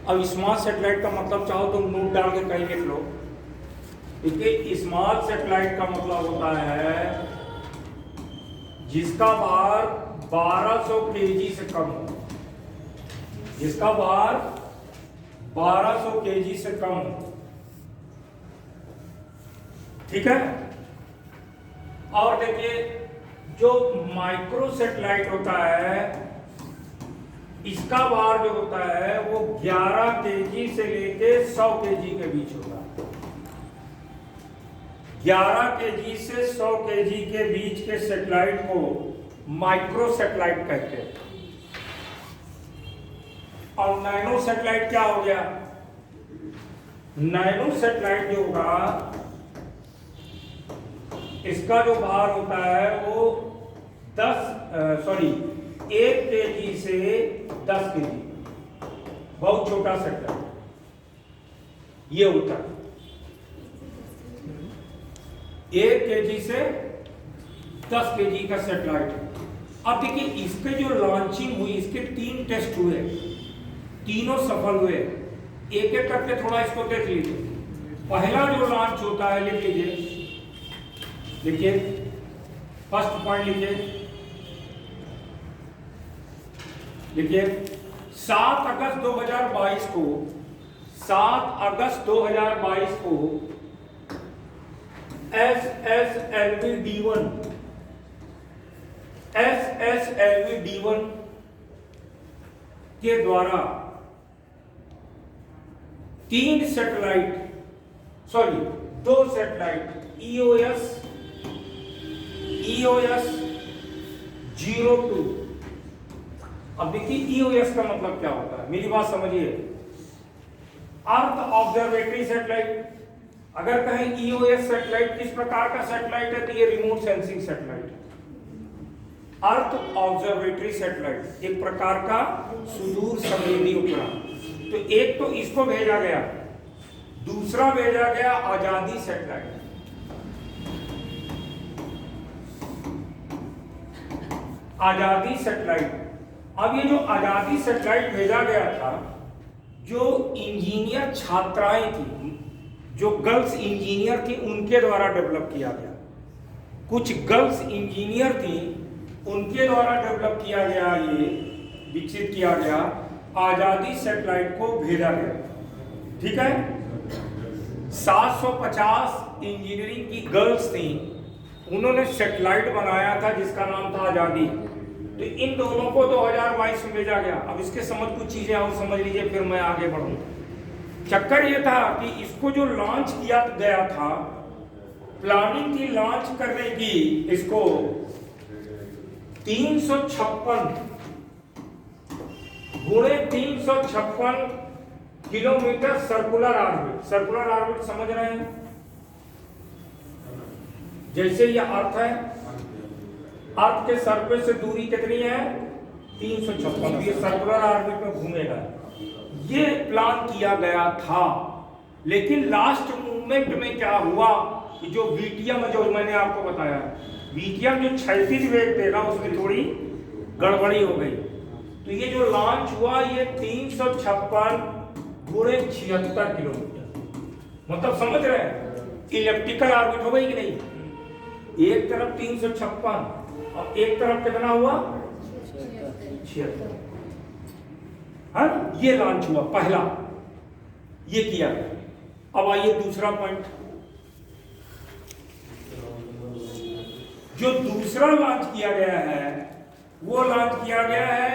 अब स्मॉल सैटेलाइट का मतलब चाहो तो नोट डाल के कहीं लिख लो। देखिए, स्मॉल सैटेलाइट का मतलब होता है जिसका भार 1200 kg से कम हो, जिसका भार 1200 kg से कम हो। ठीक है? और देखिए, जो माइक्रो सैटेलाइट होता है इसका भार जो होता है वो 11 kg से लेके 100 kg के बीच होता है। 11 kg से 100 kg के बीच के सैटेलाइट को माइक्रो सैटेलाइट कहते हैं। और नैनो सैटेलाइट क्या हो गया? नैनो सैटेलाइट जो होगा इसका जो भार होता है वो 1 kg से 10 kg, बहुत छोटा सैटेलाइट ये होता है। 1 kg से 10 kg का सैटेलाइट। अब देखिए, इसके जो लॉन्चिंग हुई, इसके 3 टेस्ट हुए, तीनों सफल हुए। एक एक करके थोड़ा इसको देख लीजिए। पहला जो लॉन्च होता है, लिख लीजिए, देखिए फर्स्ट पॉइंट लिखिए, 7 अगस्त 2022 को 7 अगस्त 2022 को SSLV D1 के द्वारा 2 सैटेलाइट EOS 02। अब देखिए EOS का मतलब क्या होता है, मेरी बात समझिए। अर्थ ऑब्जर्वेटरी सैटेलाइट, अगर कहें EOS सैटेलाइट किस प्रकार का सैटेलाइट है, तो ये रिमोट सेंसिंग सैटेलाइट है। अर्थ ऑब्जर्वेटरी सैटेलाइट एक प्रकार का सुदूर संवेदी उपग्रह। तो एक तो इसको भेजा गया, दूसरा भेजा गया आजादी सैटेलाइट। आजादी सैटेलाइट, अब ये जो आजादी सैटेलाइट भेजा गया था, जो इंजीनियर छात्राएं थी, जो गर्ल्स इंजीनियर थी, उनके द्वारा डेवलप किया गया। कुछ गर्ल्स इंजीनियर थी, उनके द्वारा डेवलप किया गया, ये विकसित किया गया, आजादी सैटेलाइट को भेजा गया। ठीक है, 750 इंजीनियरिंग की गर्ल्स थी, उन्होंने सैटेलाइट बनाया था जिसका नाम था आजादी। तो इन दोनों को 2022 में भेजा गया। अब इसके समझ कुछ चीजें और समझ लीजिए, फिर मैं आगे बढ़ूं। चक्कर ये था कि इसको जो लॉन्च किया गया था, प्लानिंग थी लॉन्च करने की, इसको 356 गुणे 356 kilometre circular orbit. Circular orbit समझ रहे हैं? जैसे ये अर्थ है, अर्थ के सरफेस से दूरी कितनी है? 356। ये सर्कुलर ऑर्बिट में घूमेगा। ये प्लान किया गया था, लेकिन लास्ट मूवमेंट में क्या हुआ कि जो VTM, जो मैंने आपको बताया, VTM जो क्षैतिज वेग थे ना, उसमें थोड़ी गड़बड़ी हो गई। तो ये जो लॉन्च हुआ, ये 356 गुणे 76 किलोमीटर, मतलब समझ रहे हैं, इलेप्टिकल ऑर्बिट हो गई कि नहीं? एक तरफ 356 और एक तरफ कितना हुआ? 76। हाँ, ये लॉन्च हुआ पहला, ये किया गया। अब आइए दूसरा पॉइंट, जो दूसरा लॉन्च किया गया है, वो लॉन्च किया गया है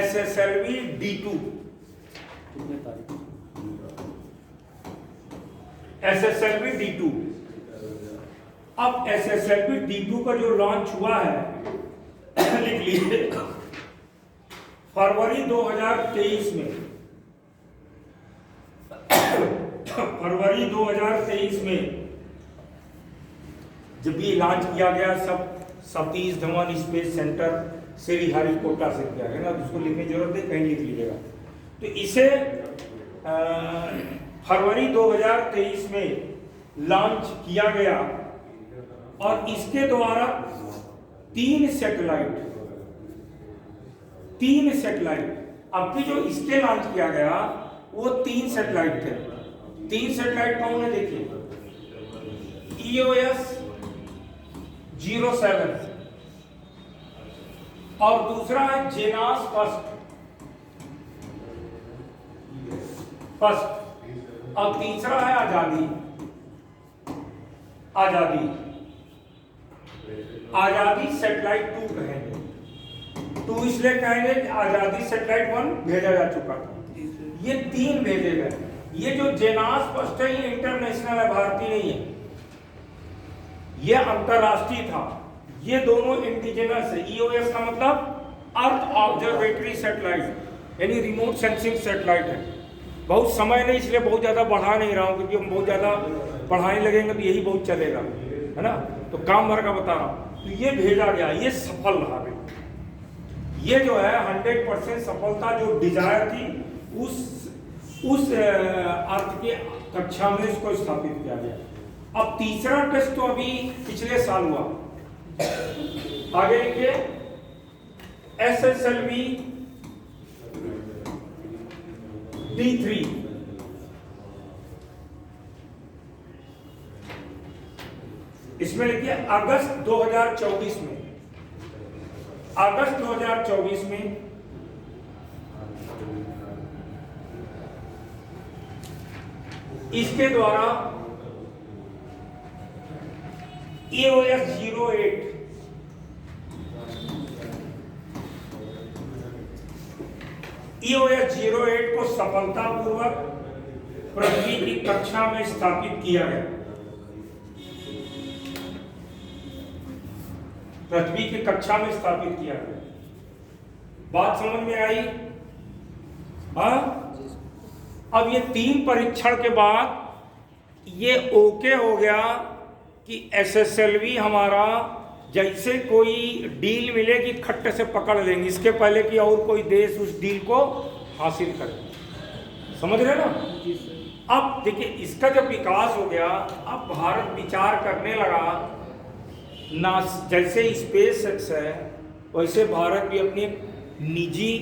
SSLV D2। SSLV D2। अब SSLV D2 का जो लॉन्च हुआ है, लिख लीजिए, फरवरी 2023 में। फरवरी 2023 में जब ये लॉन्च किया गया, सब सतीश धवन स्पेस सेंटर श्रीहरिकोटा से किया गया ना, उसको लिखने की जरूरत है, कहीं लिख लीजिएगा। तो इसे फरवरी 2023 में लॉन्च किया गया और इसके द्वारा 3 सैटेलाइट, अब की जो इसके लॉन्च किया गया वो 3 सैटेलाइट थे। 3 सैटेलाइट कौन है देखिए, EOS 07 और दूसरा है जेनास फर्स्ट और तीसरा है आजादी सैटेलाइट 2 कहेंगे। 2 इसलिए कहेंगे कि आजादी सैटेलाइट 1 भेजा जा चुका था, ये 3 भेजे गए। ये जो जेनास फर्स्ट है, ये इंटरनेशनल है, भारतीय नहीं है, ये अंतरराष्ट्रीय था। ये दोनों इंडिजिनस है। EOS का मतलब अर्थ ऑब्जर्वेटरी सैटेलाइट, यानी रिमोट सेंसिंग सैटेलाइट है। बहुत समय नहीं, इसलिए बहुत ज़्यादा बढ़ा नहीं रहा हूँ, क्योंकि हम बहुत ज़्यादा बढ़ाने लगेंगे तो यही बहुत चलेगा, है ना। तो काम भर का बता रहा हूँ। तो ये भेजा गया, ये सफल रहा भाई। ये जो है 100% सफलता, जो डिजायर थी उस अर्थ की कक्षा में इसको स्थापित किया गया। अब तीसरा टेस्ट तो अभी पिछले साल हुआ। आगे देखिए, SSLV D3। इसमें लिखिए अगस्त 2024 में, अगस्त 2024 में इसके द्वारा EOS 08 EOS 08 को सफलतापूर्वक पृथ्वी की कक्षा में स्थापित किया गया। पृथ्वी की कक्षा में स्थापित किया गया। बात समझ में आई? हाँ। अब ये 3 परीक्षण के बाद ये ओके हो गया कि SSLV हमारा जैसे कोई डील मिलेगी खट्टे से पकड़ लेंगे, इसके पहले कि और कोई देश उस डील को हासिल करे। समझ रहे ना? अब देखिए, इसका जब विकास हो गया, अब भारत विचार करने लगा ना, जैसे स्पेस एक्स है वैसे भारत भी अपनी निजी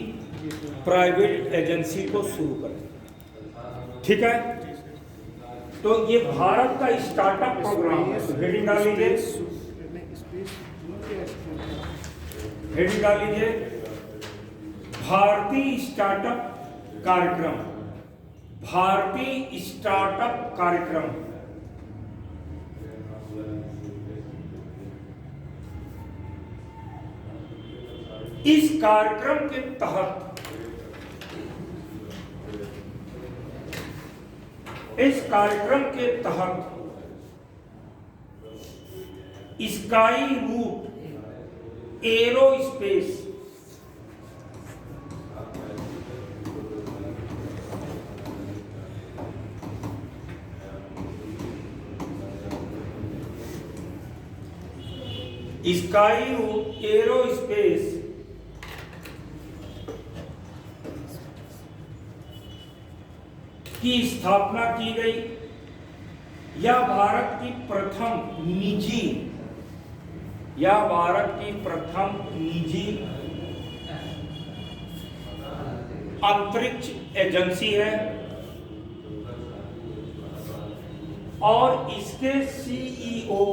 प्राइवेट एजेंसी को शुरू करे। ठीक है, तो ये भारत का स्टार्टअप प्रोग्राम है। हेडिंग डाल लीजिए, हेडिंग डाल लीजिए, भारतीय स्टार्टअप कार्यक्रम। भारतीय स्टार्टअप कार्यक्रम इस कार्यक्रम के तहत स्काई रूट एरोस्पेस की स्थापना की गई। यह भारत की प्रथम निजी अंतरिक्ष एजेंसी है और इसके CEO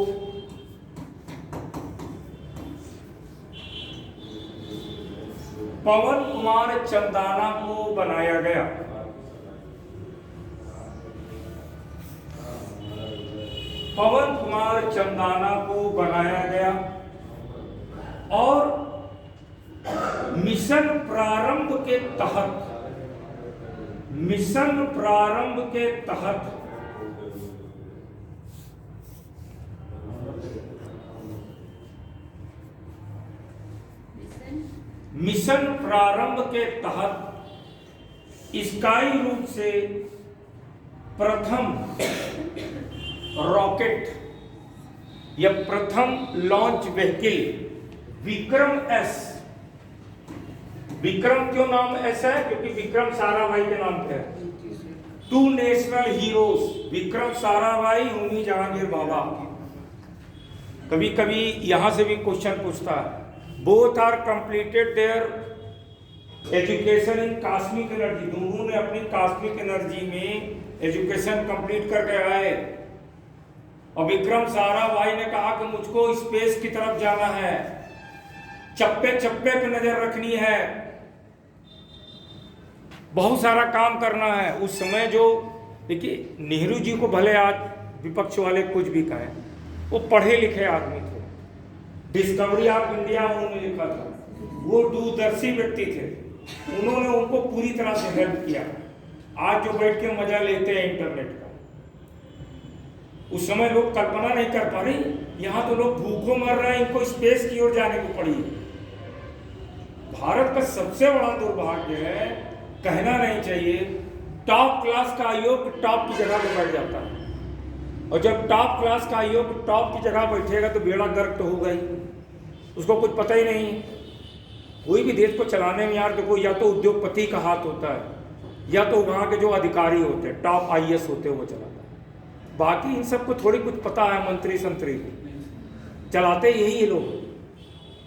पवन कुमार चंदाना को बनाया गया। पवन कुमार चंदाना को बनाया गया और मिशन प्रारंभ के तहत स्काई रूट से प्रथम रॉकेट या प्रथम लॉन्च व्हीकल विक्रम क्यों नाम ऐसा है? क्योंकि विक्रम साराभाई के नाम पे है। 2 नेशनल हीरोज, विक्रम साराभाई, होमी जहांगीर बाबा। कभी कभी यहां से भी क्वेश्चन पूछता है। Both are completed their education in cosmic energy. दोनों ने अपनी कॉस्मिक एनर्जी में एजुकेशन कंप्लीट करके आए। और विक्रम साराभाई ने कहा कि मुझको स्पेस की तरफ जाना है, चप्पे चप्पे पे नजर रखनी है, बहुत सारा काम करना है। उस समय जो देखिए, नेहरू जी को भले आज विपक्ष वाले कुछ भी कहें, वो पढ़े लिखे आदमी थे। डिस्कवरी ऑफ इंडिया उन्होंने लिखा था, वो दूरदर्शी व्यक्ति थे। उन्होंने उनको पूरी तरह से हेल्प किया। आज जो बैठ के मजा लेते हैं इंटरनेट का, उस समय लोग कल्पना नहीं कर पा रहे। यहाँ तो लोग भूखों मर रहे हैं, इनको स्पेस की ओर जाने को पड़ी। भारत का सबसे बड़ा दुर्भाग्य है, कहना नहीं चाहिए, टॉप क्लास का आयोग टॉप की जगह पर बैठ जाता है। और जब टॉप क्लास का आयोग टॉप की जगह बैठेगा तो बेड़ा गर्क तो होगा ही, उसको कुछ पता ही नहीं। कोई भी देश को चलाने में यार देखो, या तो उद्योगपति का हाथ होता है, या तो वहाँ के जो अधिकारी होते हैं, टॉप IAS होते हैं, वो चलाता है। बाकी इन सबको थोड़ी कुछ पता है, मंत्री संतरी चलाते यही ये लोग।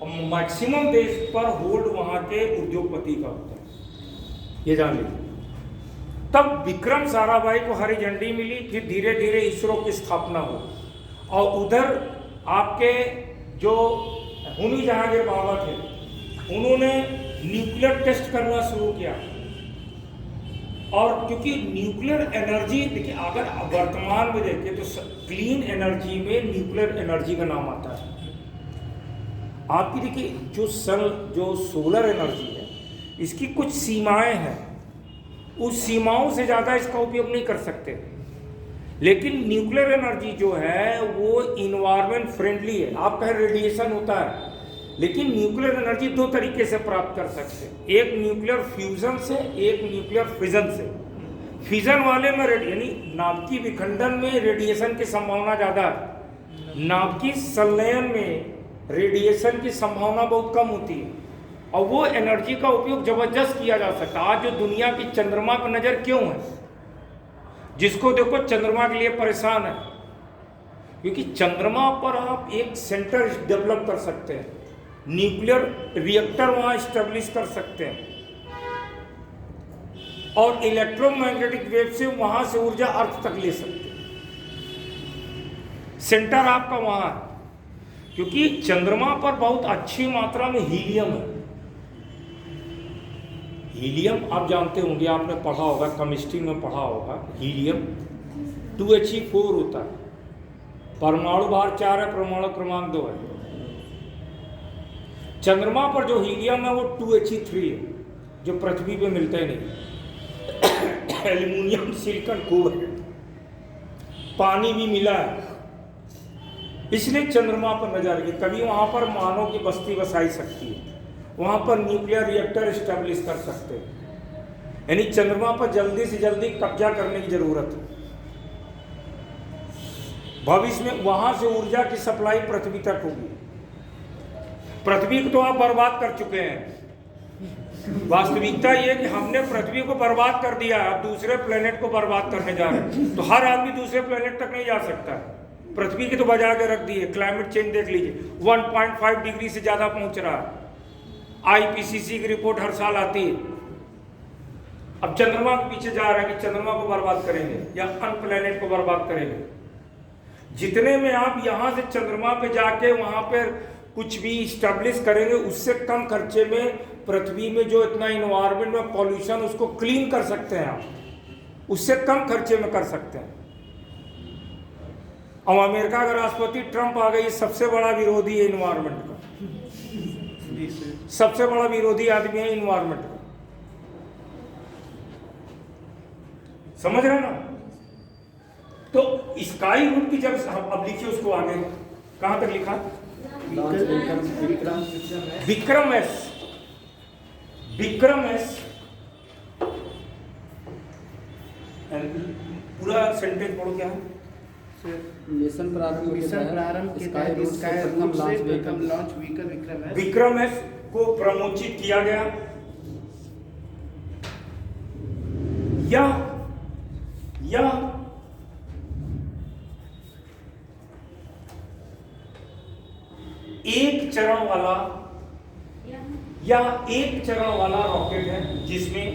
और मैक्सिमम देश पर होल्ड वहाँ के उद्योगपति का होता है, ये जान लीजिए। तब विक्रम साराभाई को हरी झंडी मिली, फिर धीरे धीरे इसरो की स्थापना हो। और उधर आपके जो होमी जहांगीर बाबा थे, उन्होंने न्यूक्लियर टेस्ट करना शुरू किया। और क्योंकि न्यूक्लियर एनर्जी देखिए, अगर वर्तमान में देखें तो क्लीन एनर्जी में न्यूक्लियर एनर्जी का नाम आता है। आपकी देखिए जो सोलर एनर्जी है, इसकी कुछ सीमाएं हैं, उस सीमाओं से ज़्यादा इसका उपयोग नहीं कर सकते। लेकिन न्यूक्लियर एनर्जी जो है वो इन्वायरमेंट फ्रेंडली है। आप कहें रेडिएशन होता है, लेकिन न्यूक्लियर एनर्जी दो तरीके से प्राप्त कर सकते हैं, एक न्यूक्लियर फ्यूजन से, एक न्यूक्लियर फिजन से। फिजन वाले में यानी नाभिकीय विखंडन में रेडिएशन की संभावना ज़्यादा है, नाभिकीय संलयन में रेडिएशन की संभावना बहुत कम होती है, और वो एनर्जी का उपयोग जबरदस्त किया जा सकता है। आज जो दुनिया की चंद्रमा पर नज़र क्यों है, जिसको देखो चंद्रमा के लिए परेशान है, क्योंकि चंद्रमा पर आप एक सेंटर डेवलप कर सकते हैं, न्यूक्लियर रिएक्टर वहां स्टेब्लिश कर सकते हैं, और इलेक्ट्रोमैग्नेटिक वेव से वहां से ऊर्जा अर्थ तक ले सकते हैं। सेंटर आपका वहां है, क्योंकि चंद्रमा पर बहुत अच्छी मात्रा में हीलियम है। हीलियम आप जानते होंगे, आपने पढ़ा होगा, केमिस्ट्री में पढ़ा होगा, हीलियम 2He4 होता है, परमाणु भार 4 है, परमाणु क्रमांक 2 है। चंद्रमा पर जो हीलियम है वो 2He3 है, जो पृथ्वी पे मिलते नहीं। एल्यूमिनियम सिलिकॉन खूब है, पानी भी मिला है, इसलिए चंद्रमा पर नजर रखिए। कभी वहां पर मानव की बस्ती बसाई सकती है, वहां पर न्यूक्लियर रिएक्टर स्टैब्लिश कर सकते हैं। यानी चंद्रमा पर जल्दी से जल्दी कब्जा करने की जरूरत है। भविष्य में वहां से ऊर्जा की सप्लाई पृथ्वी तक होगी। पृथ्वी को तो आप बर्बाद कर चुके हैं। वास्तविकता ये कि हमने पृथ्वी को बर्बाद कर दिया है, अब दूसरे प्लेनेट को बर्बाद करने जा रहे हैं। तो हर आदमी दूसरे प्लेनेट तक नहीं जा सकता, पृथ्वी की तो बजा के रख दी है। क्लाइमेट चेंज देख लीजिए, 1.5 डिग्री से ज्यादा पहुंच रहा है। IPCC की रिपोर्ट हर साल आती है। अब चंद्रमा के पीछे जा रहे हैं कि चंद्रमा को बर्बाद करेंगे या अन्य प्लेनेट को बर्बाद करेंगे। जितने में आप यहां से चंद्रमा पे जाके वहां पर कुछ भी स्टैब्लिश करेंगे, उससे कम खर्चे में पृथ्वी में जो इतना इन्वायरमेंट में पॉल्यूशन, उसको क्लीन कर सकते हैं आप, उससे कम खर्चे में कर सकते हैं। अब अमेरिका का राष्ट्रपति ट्रंप आ गई, सबसे बड़ा विरोधी है इन्वायरमेंट का, सबसे बड़ा विरोधी आदमी है इन्वायरमेंट का। समझ रहे ना? तो स्काई रूट की जब अब लिखिए उसको आगे, कहां तक लिखा? विक्रम एस पूरा सेंटेंस पढ़ो क्या है? मिशन प्रारंभ के तहत प्रथम लॉन्च व्हीकल विक्रम एस को प्रमोचित किया गया। या एक चरण वाला रॉकेट है, जिसमें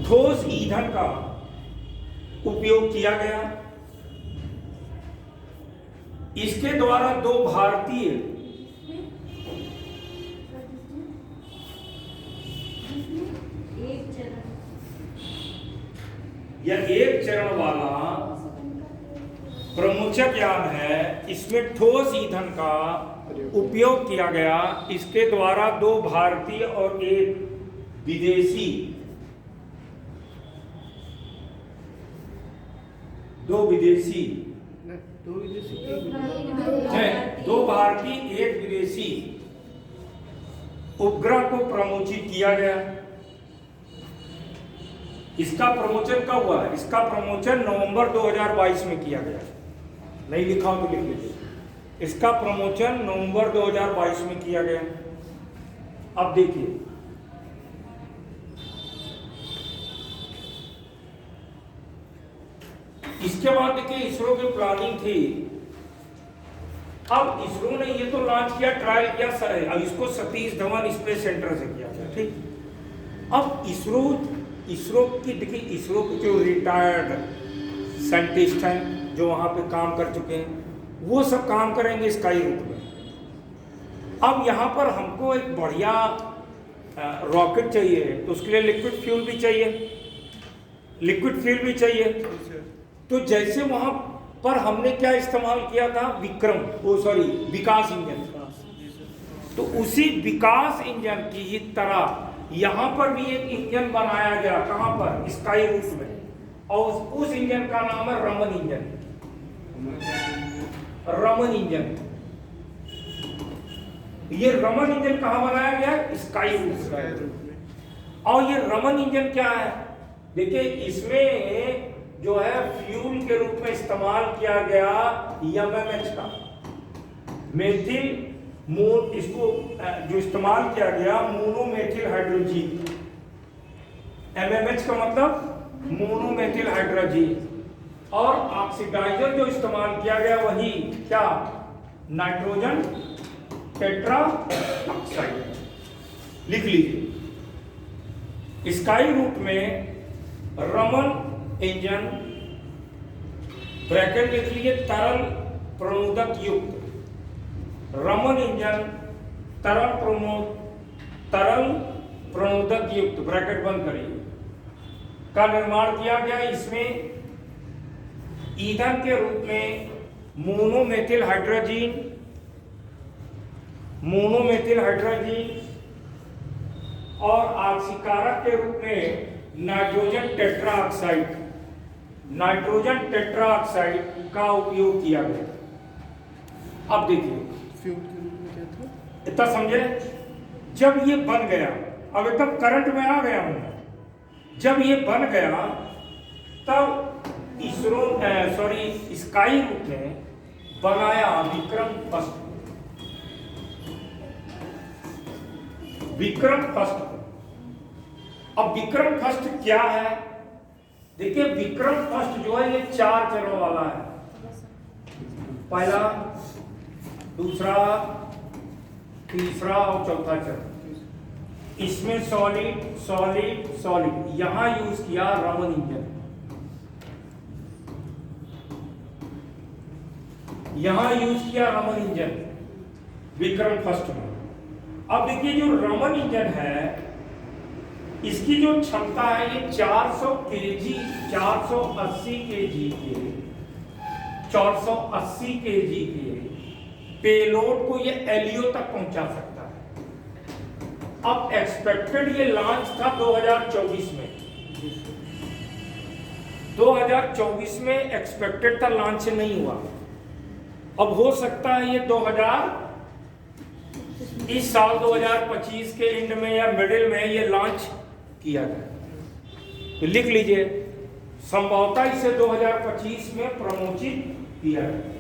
ठोस ईंधन का उपयोग किया गया। इसके द्वारा दो भारतीय एक चरण वाला प्रमोचक यान है, इसमें ठोस ईंधन का उपयोग किया गया। इसके द्वारा 2 भारतीय और एक विदेशी, 2 भारतीय एक विदेशी उपग्रह को प्रमोचित किया गया। इसका प्रमोचन कब हुआ? इसका प्रमोचन नवंबर 2022 में किया गया। नहीं लिखा हो तो लिख लीजिए, इसका प्रमोचन नवंबर 2022 में किया गया। अब देखिए, इसके बाद देखिए इसरो की प्लानिंग थी। अब इसरो ने ये तो लॉन्च किया, ट्रायल किया, अब इसको सतीश धवन स्पेस सेंटर से किया गया, ठीक। अब इसरो की देखिए, इसरो के जो रिटायर्ड साइंटिस्ट हैं जो वहां पे काम कर चुके हैं, वो सब काम करेंगे स्काई रूट में। अब यहाँ पर हमको एक बढ़िया रॉकेट चाहिए तो उसके लिए लिक्विड फ्यूल भी चाहिए, लिक्विड फ्यूल भी चाहिए। तो जैसे वहां पर हमने क्या इस्तेमाल किया था, विकास इंजन। तो उसी विकास इंजन की ही तरह यहां पर भी एक इंजन बनाया गया। कहां पर? स्काई रूट में। और उस इंजन का नाम है रमन इंजन। रमन इंजन, ये रमन इंजन कहां बनाया गया? स्काई रूट में। और ये रमन इंजन क्या है? देखिए, इसमें जो है फ्यूल के रूप में इस्तेमाल किया गया MMH का, मेथिल इसको जो इस्तेमाल किया गया मोनोमेथिल हाइड्रोजीन। MMH का मतलब मोनोमेथिल हाइड्रोजीन। और ऑक्सीडाइजर जो इस्तेमाल किया गया वही क्या? Nitrogen tetra oxide. लिख लीजिए, स्काई रूट में रमन इंजन, ब्रैकेट लिख लीजिए, तरल प्रणोदक युक्त। रमन इंजन तरल प्रणोदक युक्त, ब्रैकेट बंद करिए, का निर्माण किया गया। इसमें ईंधन के रूप में मोनोमेथिल हाइड्रोजीन और ऑक्सीकारक के रूप में नाइट्रोजन टेट्राऑक्साइड का उपयोग किया गया। अब देखिए, फ्यूल के रूप में क्या था? इतना समझे? जब ये बन गया, अब एकदम करंट में आ गया हूं, जब ये बन गया तब स्काई रूट ने बनाया विक्रम फर्स्ट। अब विक्रम फर्स्ट क्या है? देखिए, विक्रम फर्स्ट जो है ये 4 चरणों वाला है। पहला, दूसरा, तीसरा और चौथा चरण। इसमें सॉलिड यहां यूज किया रमन इंजन, विक्रम फर्स्ट में। अब देखिए, जो रमन इंजन है इसकी जो क्षमता है ये 480 केजी के पेलोड को ये एलियो तक पहुंचा सकता है। अब एक्सपेक्टेड ये लॉन्च था 2024 में। 2024 में एक्सपेक्टेड था, लॉन्च नहीं हुआ। अब हो सकता है ये इस साल 2025 के एंड में या मिडिल में ये लॉन्च किया गया। तो लिख लीजिए, संभवतः इसे 2025 में प्रमोचित किया गया।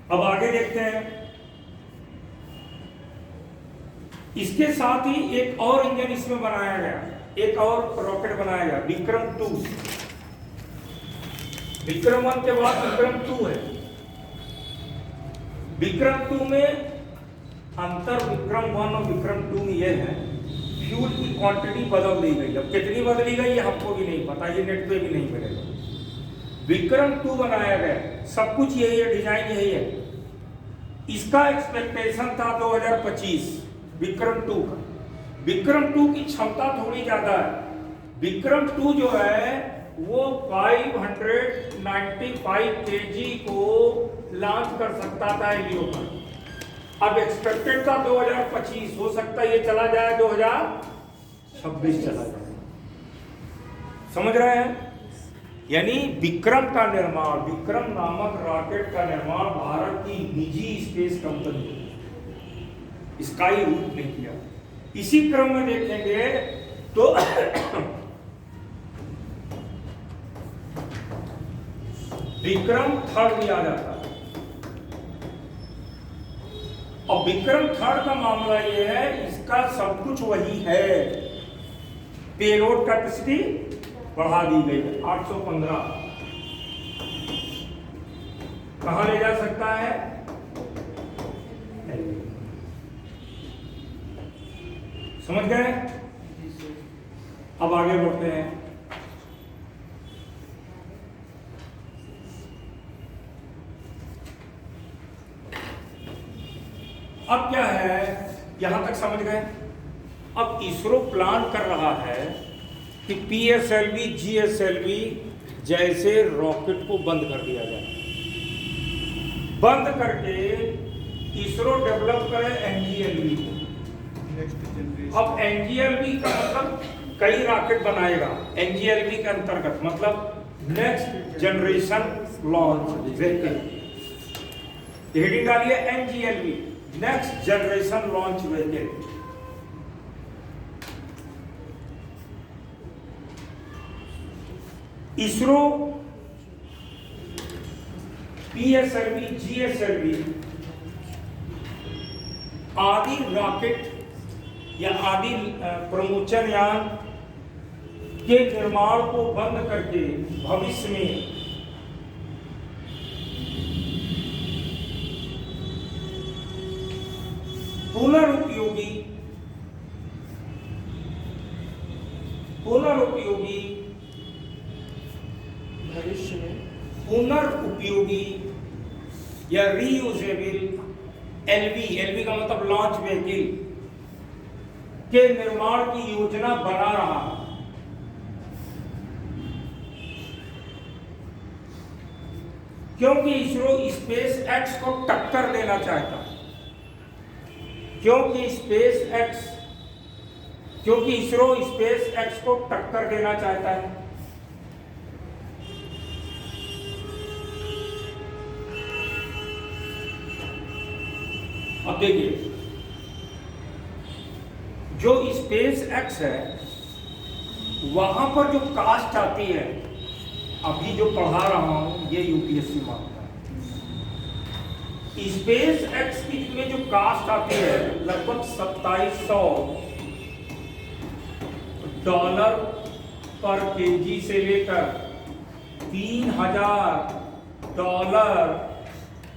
अब आगे देखते हैं। इसके साथ ही एक और इंजन इसमें बनाया गया, एक और रॉकेट बनाया गया, विक्रम 2। विक्रम 1 के बाद विक्रम 2 है। विक्रम 2 में अंतर विक्रम 1 और विक्रम 2 में यह है, फ्यूल की क्वांटिटी बदल दी गई। अब कितनी बदली गई ये हमको भी नहीं पता, ये नेट पे भी नहीं मिलेगा। विक्रम 2 बनाया गया, सब कुछ यही है, डिजाइन यही है। इसका एक्सपेक्टेशन था 2025 विक्रम 2 का। विक्रम 2 की क्षमता थोड़ी ज्यादा है। विक्रम 2 जो है वो 595 केजी को लॉन्च कर सकता था एलियो पर। अब एक्सपेक्टेड था 2025, हो सकता है ये चला जाए 2026 चला जाए। समझ रहे हैं? यानी विक्रम का निर्माण, विक्रम नामक रॉकेट का निर्माण भारत की निजी स्पेस कंपनी स्काई रूट ने किया। इसी क्रम में देखेंगे तो विक्रम 3 भी आ जाता है। और विक्रम 3 का मामला यह है, इसका सब कुछ वही है, पेलोड कैपेसिटी बढ़ा दी गई है 815। कहां ले जा सकता है? समझ गए? अब आगे बढ़ते हैं। अब क्या है, यहां तक समझ गए। अब इसरो प्लान कर रहा है कि PSLV GSLV जैसे रॉकेट को बंद कर दिया जाए, बंद करके इसरो डेवलप करे NGLV को। अब NGLV का मतलब कई रॉकेट बनाएगा। NGLV के अंतर्गत मतलब next generation launch vehicle, heading डालिए NGLV, next generation launch vehicle. ISRO PSLV GSLV आदि रॉकेट या आदि प्रमोचन यान के निर्माण को बंद करके भविष्य में पुनरुपयोगी भविष्य में पुनरुपयोगी या रीयूजेबल LV का मतलब लॉन्च व्हीकल के निर्माण की योजना बना रहा है। क्योंकि इसरो स्पेस एक्स को टक्कर देना चाहता है, क्योंकि इसरो स्पेस एक्स को टक्कर देना चाहता है। अब देखिए, जो स्पेस एक्स है वहां पर जो कास्ट आती है, अभी जो पढ़ा रहा हूं ये UPSC मांगता है। स्पेस एक्स में जो कास्ट आती है लगभग $2700 पर kg से लेकर $3000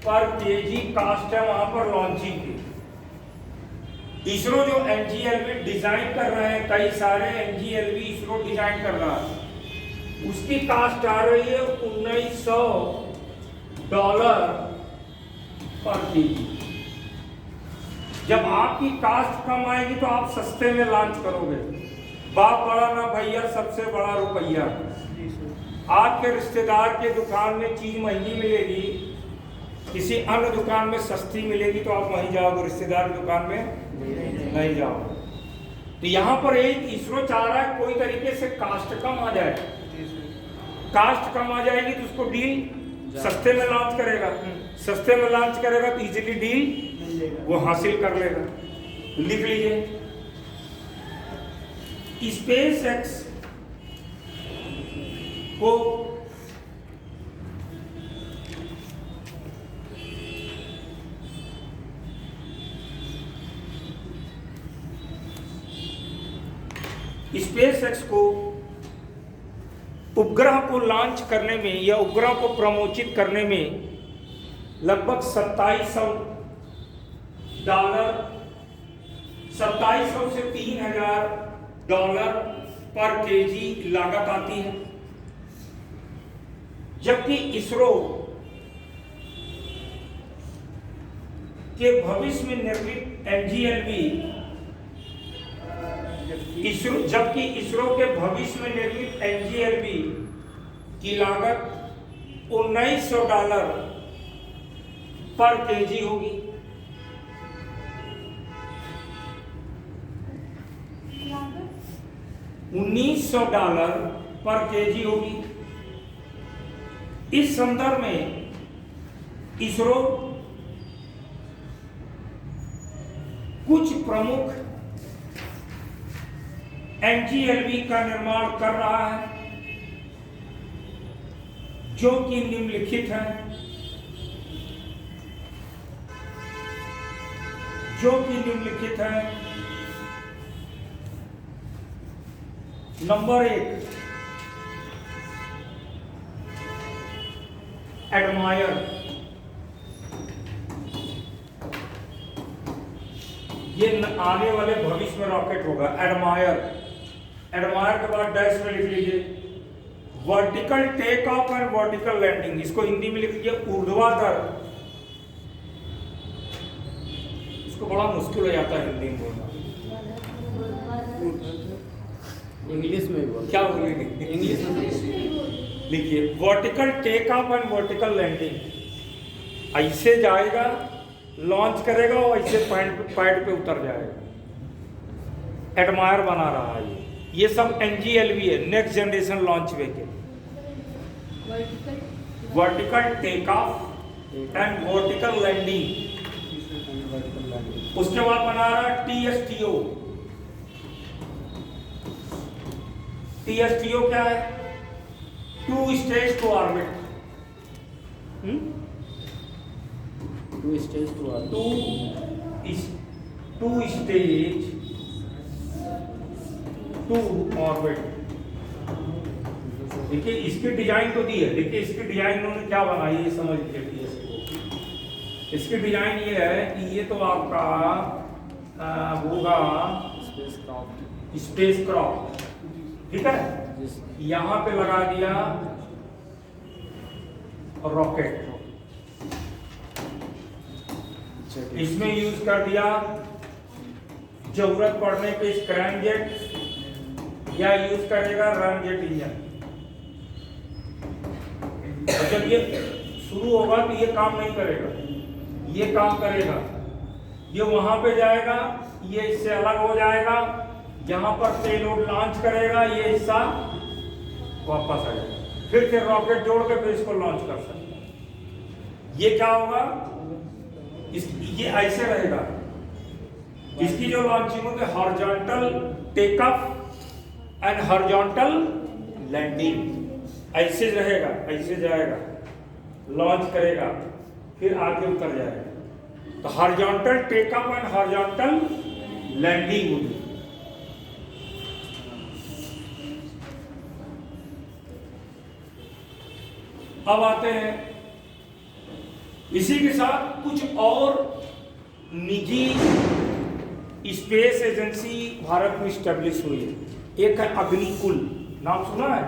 पर kg कास्ट है वहां पर लॉन्चिंग की। इसरो जो NGLV डिजाइन कर रहे हैं, कई सारे NGLV इसरो डिजाइन कर रहा है, उसकी कास्ट आ रही है $1900 पर kg। जब आपकी कास्ट कम आएगी तो आप सस्ते में लॉन्च करोगे। बाप बड़ा ना भैया, सबसे बड़ा रुपया। आपके रिश्तेदार के दुकान में चीज महंगी मिलेगी, किसी अन्य दुकान में सस्ती मिलेगी तो आप वहीं जाओगे, रिश्तेदार की दुकान में नहीं जाओगे। तो यहाँ पर एक इसरो चाह रहा है कोई तरीके से कास्ट कम आ जाए। कास्ट कम आ जाएगी तो उसको डील सस्ते में लॉन्च करेगा, सस्ते में लॉन्च करेगा तो इजीली डील वो हासिल कर लेगा। लिख लीजिए, स्पेस एक्स को उपग्रह को लॉन्च करने में या उपग्रह को प्रमोचित करने में लगभग $2700 से $3000 पर kg लागत आती है। जबकि इसरो के भविष्य में निर्मित NGLV जबकि इसरो के भविष्य में निर्मित NGLV की लागत $1900 पर kg होगी। $1900 पर kg होगी। इस संदर्भ में इसरो कुछ प्रमुख NGLV का निर्माण कर रहा है जो कि निम्नलिखित है। Number 1, admire. ये आने वाले भविष्य में रॉकेट होगा। एडमायर के बाद डैश में लिख लीजिए vertical take off and vertical landing. इसको हिंदी में लिख लीजिए ऊर्ध्वाधर इसको बड़ा मुश्किल हो जाता है हिंदी में बोलना। इंग्लिश में बोल। क्या बोलेंगे इंग्लिश में लिखिए, vertical take off and vertical landing. ऐसे जाएगा, लॉन्च करेगा और ऐसे पैड पे उतर जाएगा। एडमायर बना रहा है ये सब NGLV है, next generation launch vehicle. Vertical take off and vertical landing. उसके बाद बना रहा है TSTO। TSTO क्या है? Two stage to orbit. Two stage two stage to orbit. देखिए इसकी डिजाइन तो दी है, देखिए इसकी डिजाइन उन्होंने क्या बनाई है समझ लीजिए। इसकी डिजाइन ये है कि ये तो आपका होगा स्पेस क्राफ्ट, ठीक है। यहाँ पे लगा दिया रॉकेट, इसमें यूज कर दिया जरूरत पड़ने पे स्क्रैमजेट या यूज करेगा रैमजेट इंजन। और जब ये शुरू होगा तो ये काम नहीं करेगा, ये काम करेगा, ये वहां पे जाएगा, ये इससे अलग हो जाएगा, जहां पर पेलोड लॉन्च करेगा ये हिस्सा वापस आ जाएगा, फिर से रॉकेट जोड़ के फिर इसको लॉन्च कर सकते हैं। ये क्या होगा, ये ऐसे रहेगा। इसकी जो लॉन्चिंग होगी horizontal takeoff and horizontal landing, ऐसे रहेगा, ऐसे जाएगा, लॉन्च करेगा, फिर आगे उतर जाएगा। तो horizontal takeoff and horizontal landing होगी। अब आते हैं, इसी के साथ कुछ और निजी स्पेस एजेंसी भारत में स्टैब्लिश हुई है। एक है अग्निकुल, नाम सुना है?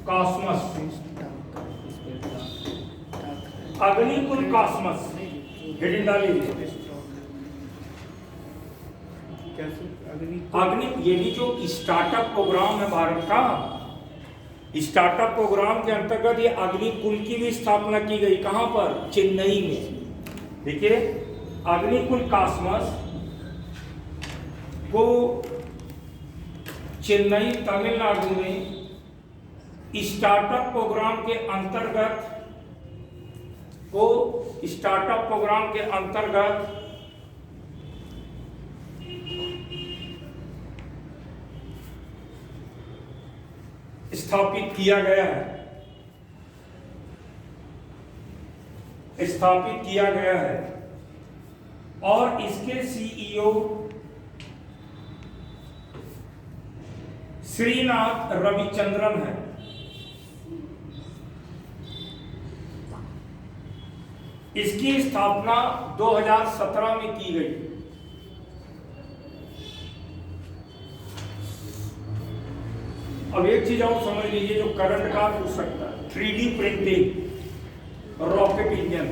कॉस्मस, अग्निकुल कॉस्मस, हेडिंग डालिए। अग्नि, ये भी जो स्टार्टअप प्रोग्राम है भारत का, स्टार्टअप प्रोग्राम के अंतर्गत ये अग्निकुल की भी स्थापना की गई। कहां पर? चेन्नई में। देखिए अग्निकुल कॉस्मस को चेन्नई तमिलनाडु में स्टार्टअप प्रोग्राम के अंतर्गत स्थापित किया गया है और इसके CEO श्रीनाथ रविचंद्रन है। इसकी स्थापना 2017 में की गई। अब एक चीज और समझ लीजिए जो करंट का पूछ सकता है, 3D प्रिंटिंग, रॉकेट इंजन।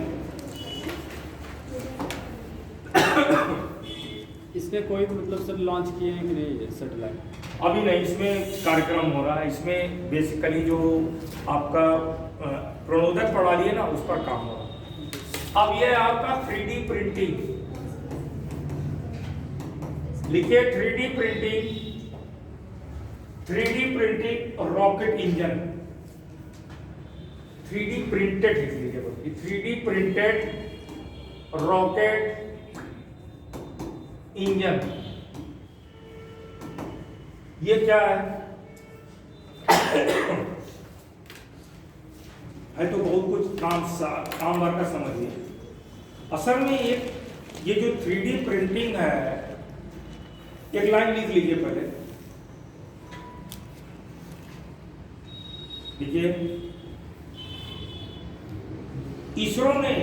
इसमें कोई मतलब सर लॉन्च किए हैं कि नहीं सैटेलाइट? अभी नहीं, इसमें कार्यक्रम हो रहा है। इसमें बेसिकली जो आपका प्रणोदक प्रणाली है ना, उस पर काम हो रहा है। अब ये आपका 3D प्रिंटिंग, लिखिए 3D printing rocket engine, 3D printed लिख लीजिए, 3D प्रिंटेड रॉकेट इंजन। ये क्या है तो बहुत कुछ काम भर का समझिए। असल में ये जो 3D प्रिंटिंग है, एक लाइन लिख लीजिए पहले, देखिए इसरो ने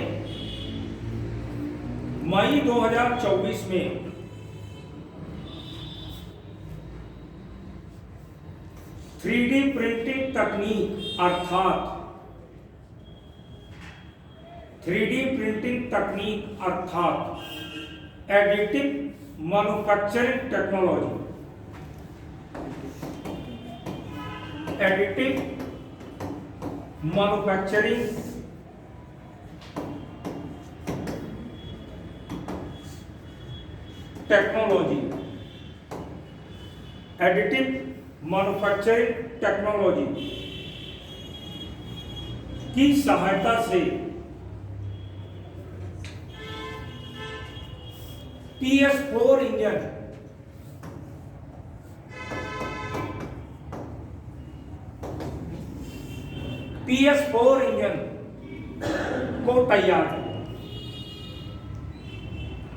मई 2024 में थ्री डी प्रिंटिंग तकनीक अर्थात 3D प्रिंटिंग तकनीक अर्थात additive manufacturing technology, additive manufacturing technology, additive manufacturing technology की सहायता से PS4 इंजन PS4 इंजन को तैयार किया।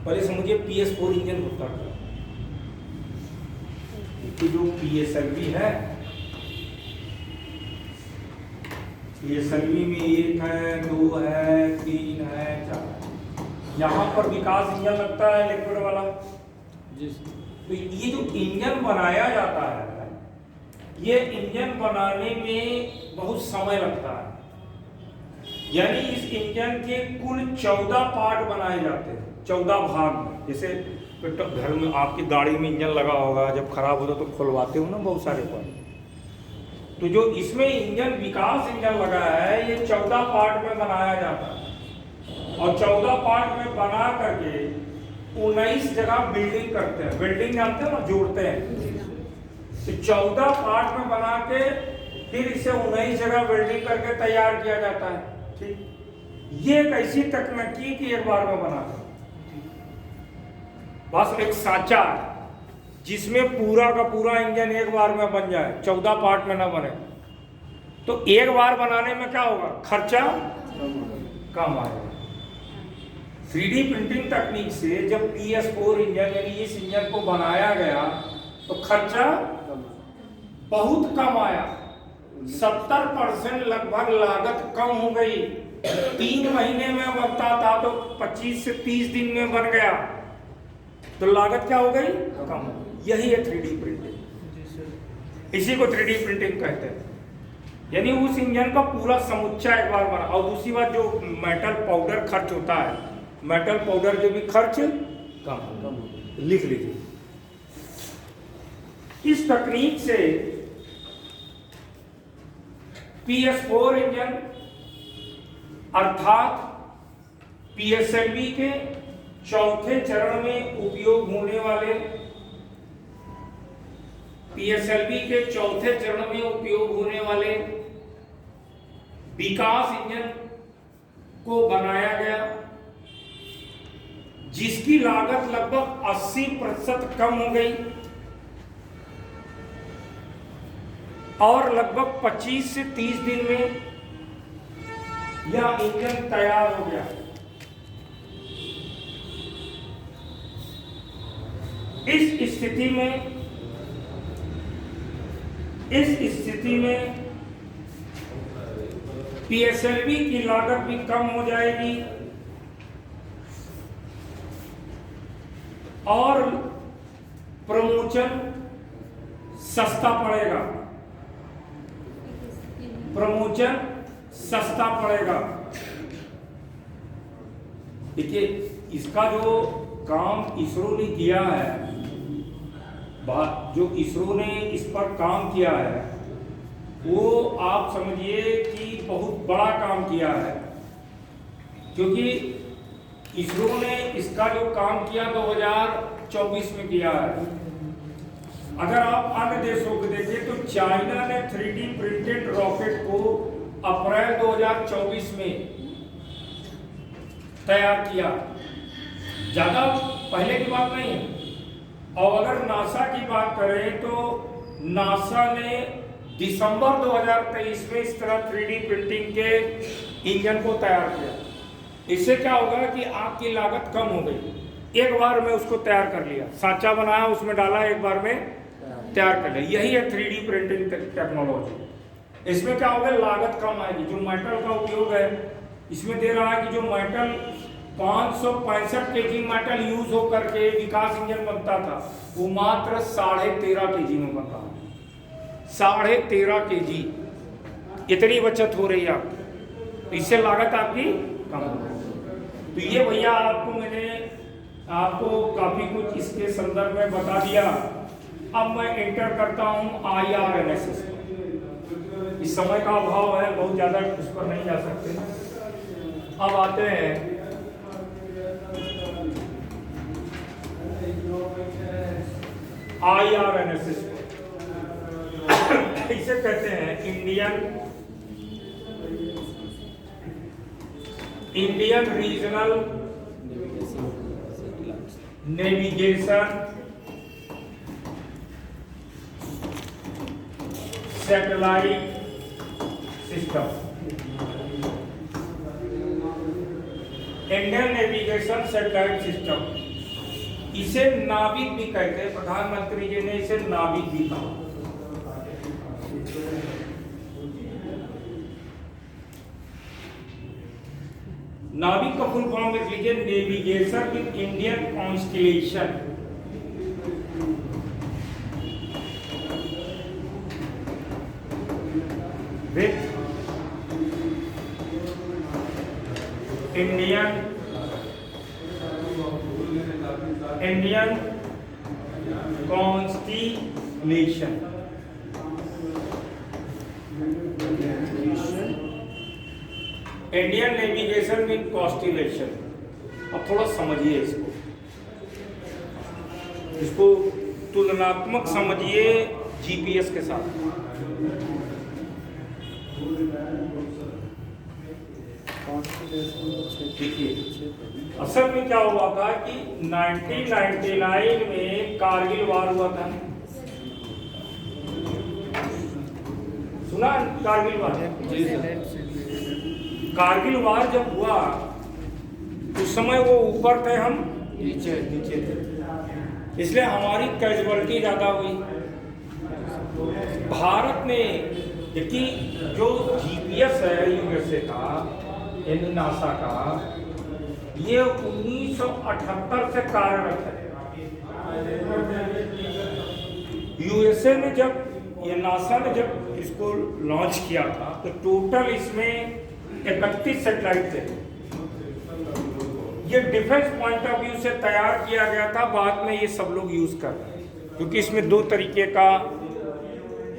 पहले समझिए PS4 इंजन होता है कि जो PSLV है, PSLV में 1 है, 2 है, 3 है, 4, यहाँ पर विकास इंजन लगता है लिक्विड वाला। तो ये जो इंजन बनाया जाता है, ये इंजन बनाने में बहुत समय लगता है। यानी इस इंजन के कुल 14 पार्ट बनाए जाते हैं, 14 भाग। जैसे घर में आपकी गाड़ी में इंजन लगा होगा, जब खराब होता तो खुलवाते हो ना बहुत सारे पार्ट। तो जो इसमें इंजन विकास इंजन लगा है, ये 14 पार्ट में बनाया जाता है और 14 पार्ट में बना करके 19 जगह बिल्डिंग करते हैं। बिल्डिंग जानते हो ना, जोड़ते हैं। तो 14 पार्ट में बना के फिर इसे 19 जगह बिल्डिंग करके तैयार किया जाता है। ठीक, ये एक ऐसी तकनीकी कि एक बार में बना, बस एक साँचा जिसमें पूरा का पूरा इंजन एक बार में बन जाए, 14 पार्ट में ना बने। तो एक बार बनाने में क्या होगा, खर्चा कम आएगा। 3D प्रिंटिंग तकनीक से जब PS4 इंजन यानी इस इंजन को बनाया गया तो खर्चा बहुत कम आया। 70% लगभग लागत कम हो गई। 3 महीने में बनता था तो 25 से 30 दिन में बन गया, तो लागत क्या हो गई, कम। यही है 3D प्रिंटिंग, इसी को 3D प्रिंटिंग कहते हैं। यानी उस इंजन का पूरा समुच्चय एक बार बना। और दूसरी बात, जो मेटल पाउडर खर्च होता है, मेटल पाउडर के भी खर्च कम। लिख लीजिए, इस तकनीक से PS4 इंजन अर्थात PSLV के चौथे चरण में उपयोग होने वाले, PSLV के चौथे चरण में उपयोग होने वाले विकास इंजन को बनाया गया, जिसकी लागत लगभग 80% कम हो गई और लगभग 25 से 30 दिन में यह इंजन तैयार हो गया। इस स्थिति में PSLV की लागत भी कम हो जाएगी और प्रमोशन सस्ता पड़ेगा। प्रमोशन सस्ता पड़ेगा। देखिए, इसका जो काम इसरो ने किया है, जो इसरो ने इस पर काम किया है, वो आप समझिए कि बहुत बड़ा काम किया है। क्योंकि इसरो ने इसका जो काम किया 2024 में किया है। अगर आप अन्य देशों को देखें तो चाइना ने 3D प्रिंटेड रॉकेट को अप्रैल 2024 में तैयार किया। ज़्यादा पहले की बात नहीं है। और अगर नासा की बात करें तो नासा ने दिसंबर 2023 में इस तरह 3D प्रिंटिंग के इंजन को तैयार किया। इससे क्या होगा कि आपकी लागत कम हो गई। एक बार में उसको तैयार कर लिया, सांचा बनाया, उसमें डाला, एक बार में तैयार कर लिया। यही है 3D प्रिंटिंग टेक्नोलॉजी। इसमें क्या होगा, लागत कम आएगी। जो मेटल का उपयोग है, इसमें दे रहा है कि जो मेटल 565 kg मेटल यूज होकर के विकास इंजन बनता था, वो मात्र 13.5 kg में बन रहा है। 13.5 kg, इतनी बचत हो रही है आपकी। इससे लागत आपकी कम हो रही है। तो ये भैया आपको काफी कुछ इसके संदर्भ में बता दिया। अब मैं एंटर करता हूं IRNSS। इस समय का अभाव है, बहुत ज्यादा उस पर नहीं जा सकते। अब आते हैं IRNSS। इसे कहते हैं Indian regional navigation satellite system. Indian navigation satellite system, इसे नाविक भी कहते हैं। प्रधानमंत्री जी ने इसे नाविक भी कहा। नाविक का फुल फॉर्म लिख लीजिए, navigation with Indian constellation. With Indian constellation. Indian navigation with constellation. अब थोड़ा समझिए इसको तुलनात्मक समझिए GPS के साथ। देखिए असल में क्या हुआ था कि 1999 में कारगिल वार हुआ था। सुना कारगिल वार? कारगिल वार जब हुआ उस समय वो ऊपर थे, हम नीचे थे, इसलिए हमारी कैजुअलिटी ज्यादा हुई। भारत ने, देखिए जो GPS है USA का, यानी नासा का, ये 1978 से कार्यरत है। USA में जब ये नासा ने जब इसको लॉन्च किया था तो टोटल इसमें 31 सैटेलाइट थे। ये डिफेंस पॉइंट ऑफ व्यू से तैयार किया गया था, बाद में ये सब लोग यूज कर रहे हैं, क्योंकि इसमें 2 तरीके का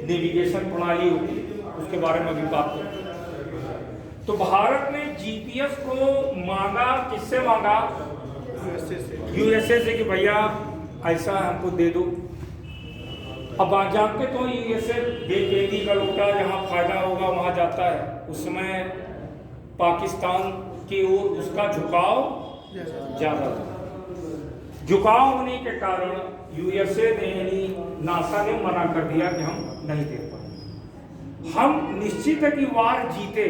नेविगेशन प्रणाली होती है, उसके बारे में भी बात करें। तो भारत ने GPS को मांगा, किससे मांगा? USA से कि भैया ऐसा हमको दे दो। अब आप जानते तो USA बेचैनी का लोटा जहाँ फायदा होगा वहाँ जाता है। उस समय पाकिस्तान की ओर उसका झुकाव ज्यादा था। झुकाव होने के कारण USA ने, यानी नासा ने मना कर दिया कि हम नहीं दे पाए। हम निश्चित है कि वार जीते,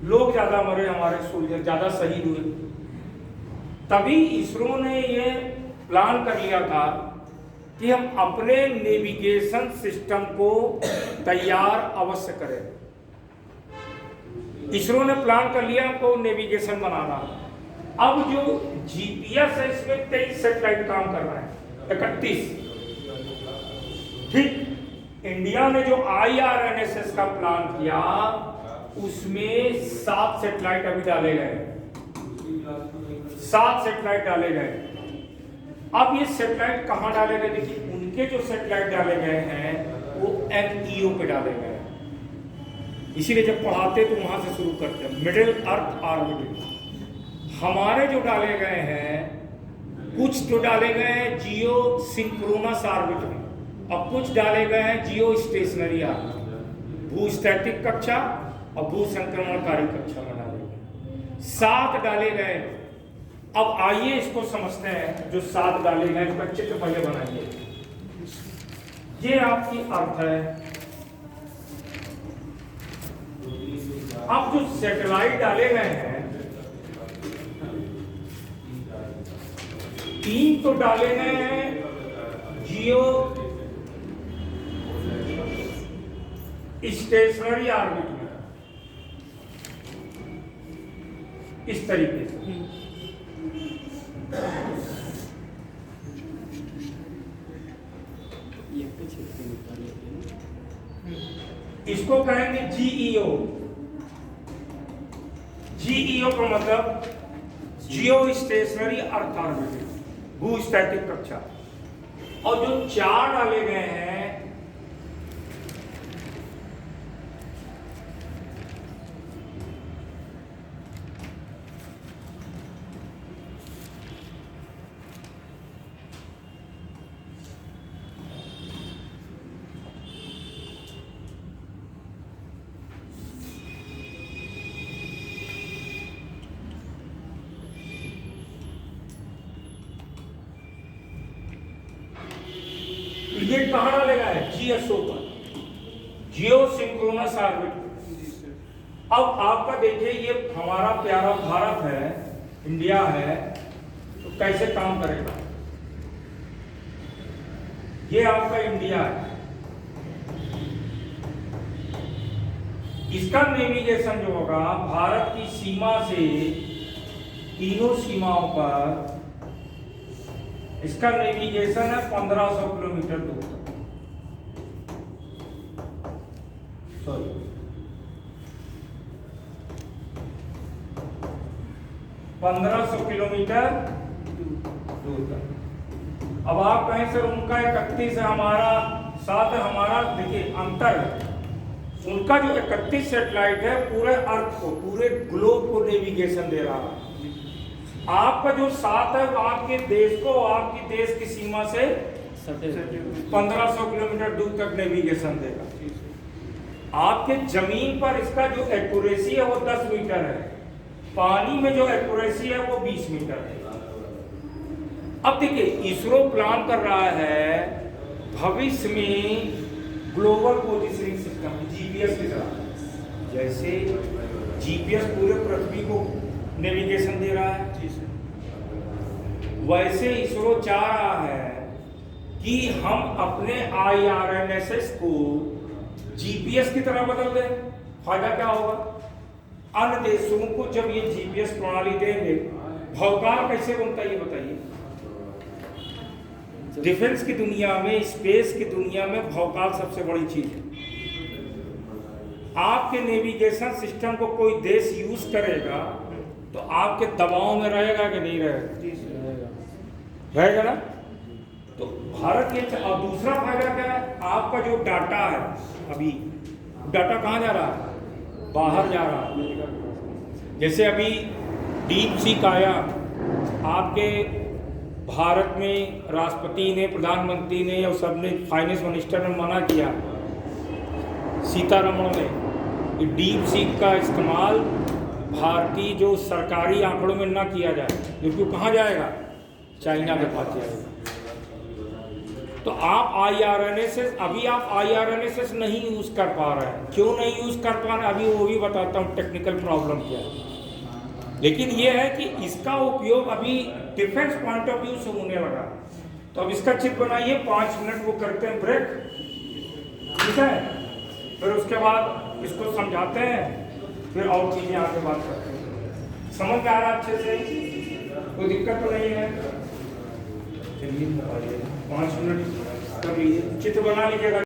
लोग ज्यादा मरे, हमारे सोल्जर ज्यादा शहीद हुए। तभी इसरो ने ये प्लान कर लिया था कि हम अपने नेविगेशन सिस्टम को तैयार अवश्य करें। इसरो ने प्लान कर लिया हमको नेविगेशन बनाना। अब जो GPS है इसमें 23 सैटेलाइट काम कर रहे हैं, 31। ठीक, इंडिया ने जो IRNSS का प्लान किया उसमें 7 सैटेलाइट अभी डाले गए, 7 सैटेलाइट डाले गए। अब ये सैटेलाइट कहाँ डाले गए? देखिए उनके जो सैटेलाइट डाले गए हैं वो MEO पे डाले गए हैं। इसीलिए जब पढ़ाते तो वहां से शुरू करते हैं, मिडिल अर्थ ऑर्बिट। हमारे जो डाले गए हैं, कुछ तो डाले गए हैं जियो सिंक्रोनस ऑर्बिट में, और कुछ डाले गए हैं जियो स्टेशनरी ऑर्बिट, भूस्थैतिक कक्षा और भू संक्रमणकारी कक्षा में डाले गए। 7 डाले गए। अब आइए इसको समझते हैं, जो 7 डाले गए इसका चित्र पहले बनाइए। ये आपकी अर्थ है। अब जो सैटेलाइट डाले गए हैं, 3 तो डाले गए हैं जियो स्टेशनरी ऑर्बिट में, इस तरीके से। इसको कहेंगे GEO। GEO का मतलब जियो स्टेशनरी अर्थ ऑर्बिट, भू स्टैटिक कक्षा। और जो 4 डाले गए हैं ये कहाँ डालेगा है GSO पर, जियो सिंक्रोनस ऑर्बिट। अब आपका देखिए ये हमारा प्यारा भारत है, इंडिया है, तो कैसे काम करेगा। ये आपका इंडिया है, इसका नेविगेशन जो होगा भारत की सीमा से तीनों सीमाओं पर, इसका नेविगेशन है 1500 किलोमीटर दूर तक। सॉरी 1500 किलोमीटर दूर तक। अब आप कहें सर उनका 31 है, हमारा 7 है, हमारा देखिए अंतर है। उनका जो 31 सैटेलाइट है पूरे अर्थ को, पूरे ग्लोब को नेविगेशन दे रहा है। आपका जो 7 है वो आपके देश को, आपकी देश की सीमा से 1500 किलोमीटर दूर तक नेविगेशन देगा। आपके जमीन पर इसका जो एक्यूरेसी है वो 10 मीटर है, पानी में जो एक्यूरेसी है वो 20 मीटर है। अब देखिए इसरो प्लान कर रहा है भविष्य में ग्लोबल पोजिशनिंग सिस्टम, जीपीएस की तरह। जैसे जीपीएस पूरे पृथ्वी को नेविगेशन दे रहा है, वैसे इसरो चाह रहा है कि हम अपने IRNSS को जीपीएस की तरह बदल दें। फायदा क्या होगा, अन्य देशों को जब ये जीपीएस प्रणाली देंगे, भौकाल कैसे बनता है ये बताइए। डिफेंस की दुनिया में, स्पेस की दुनिया में भौकाल सबसे बड़ी चीज है। आपके नेविगेशन सिस्टम को कोई देश यूज करेगा तो आपके दबाव में रहेगा कि नहीं रहेगा, रहेगा ना। तो भारत के, और दूसरा फायदा क्या है, आपका जो डाटा है, अभी डाटा कहाँ जा रहा है, बाहर जा रहा है। जैसे अभी डीप सीक आया, आपके भारत में राष्ट्रपति ने, प्रधानमंत्री ने और सबने, फाइनेंस मिनिस्टर ने मना किया, सीतारमण ने, कि डीप सीक का इस्तेमाल भारतीय जो सरकारी आंकड़ों में ना किया जाए, क्योंकि वो कहाँ जाएगा, चाइना के पास जाएगा। तो आप IRNSS, अभी आप IRNSS नहीं यूज कर पा रहे हैं। क्यों नहीं यूज कर पा रहे हैं, अभी वो भी बताता हूँ टेक्निकल प्रॉब्लम क्या है। लेकिन ये है कि इसका उपयोग अभी डिफेंस पॉइंट ऑफ व्यू से होने लगा। तो अब इसका चित्र बनाइए, 5 मिनट वो करते हैं ब्रेक, ठीक है, फिर उसके बाद इसको समझाते हैं, फिर और चीजें आगे बात करते हैं। समझ में आ रहा अच्छे से, कोई दिक्कत तो नहीं है। चलिए 5 मिनट कर लीजिए, चित्र बना लीजिएगा।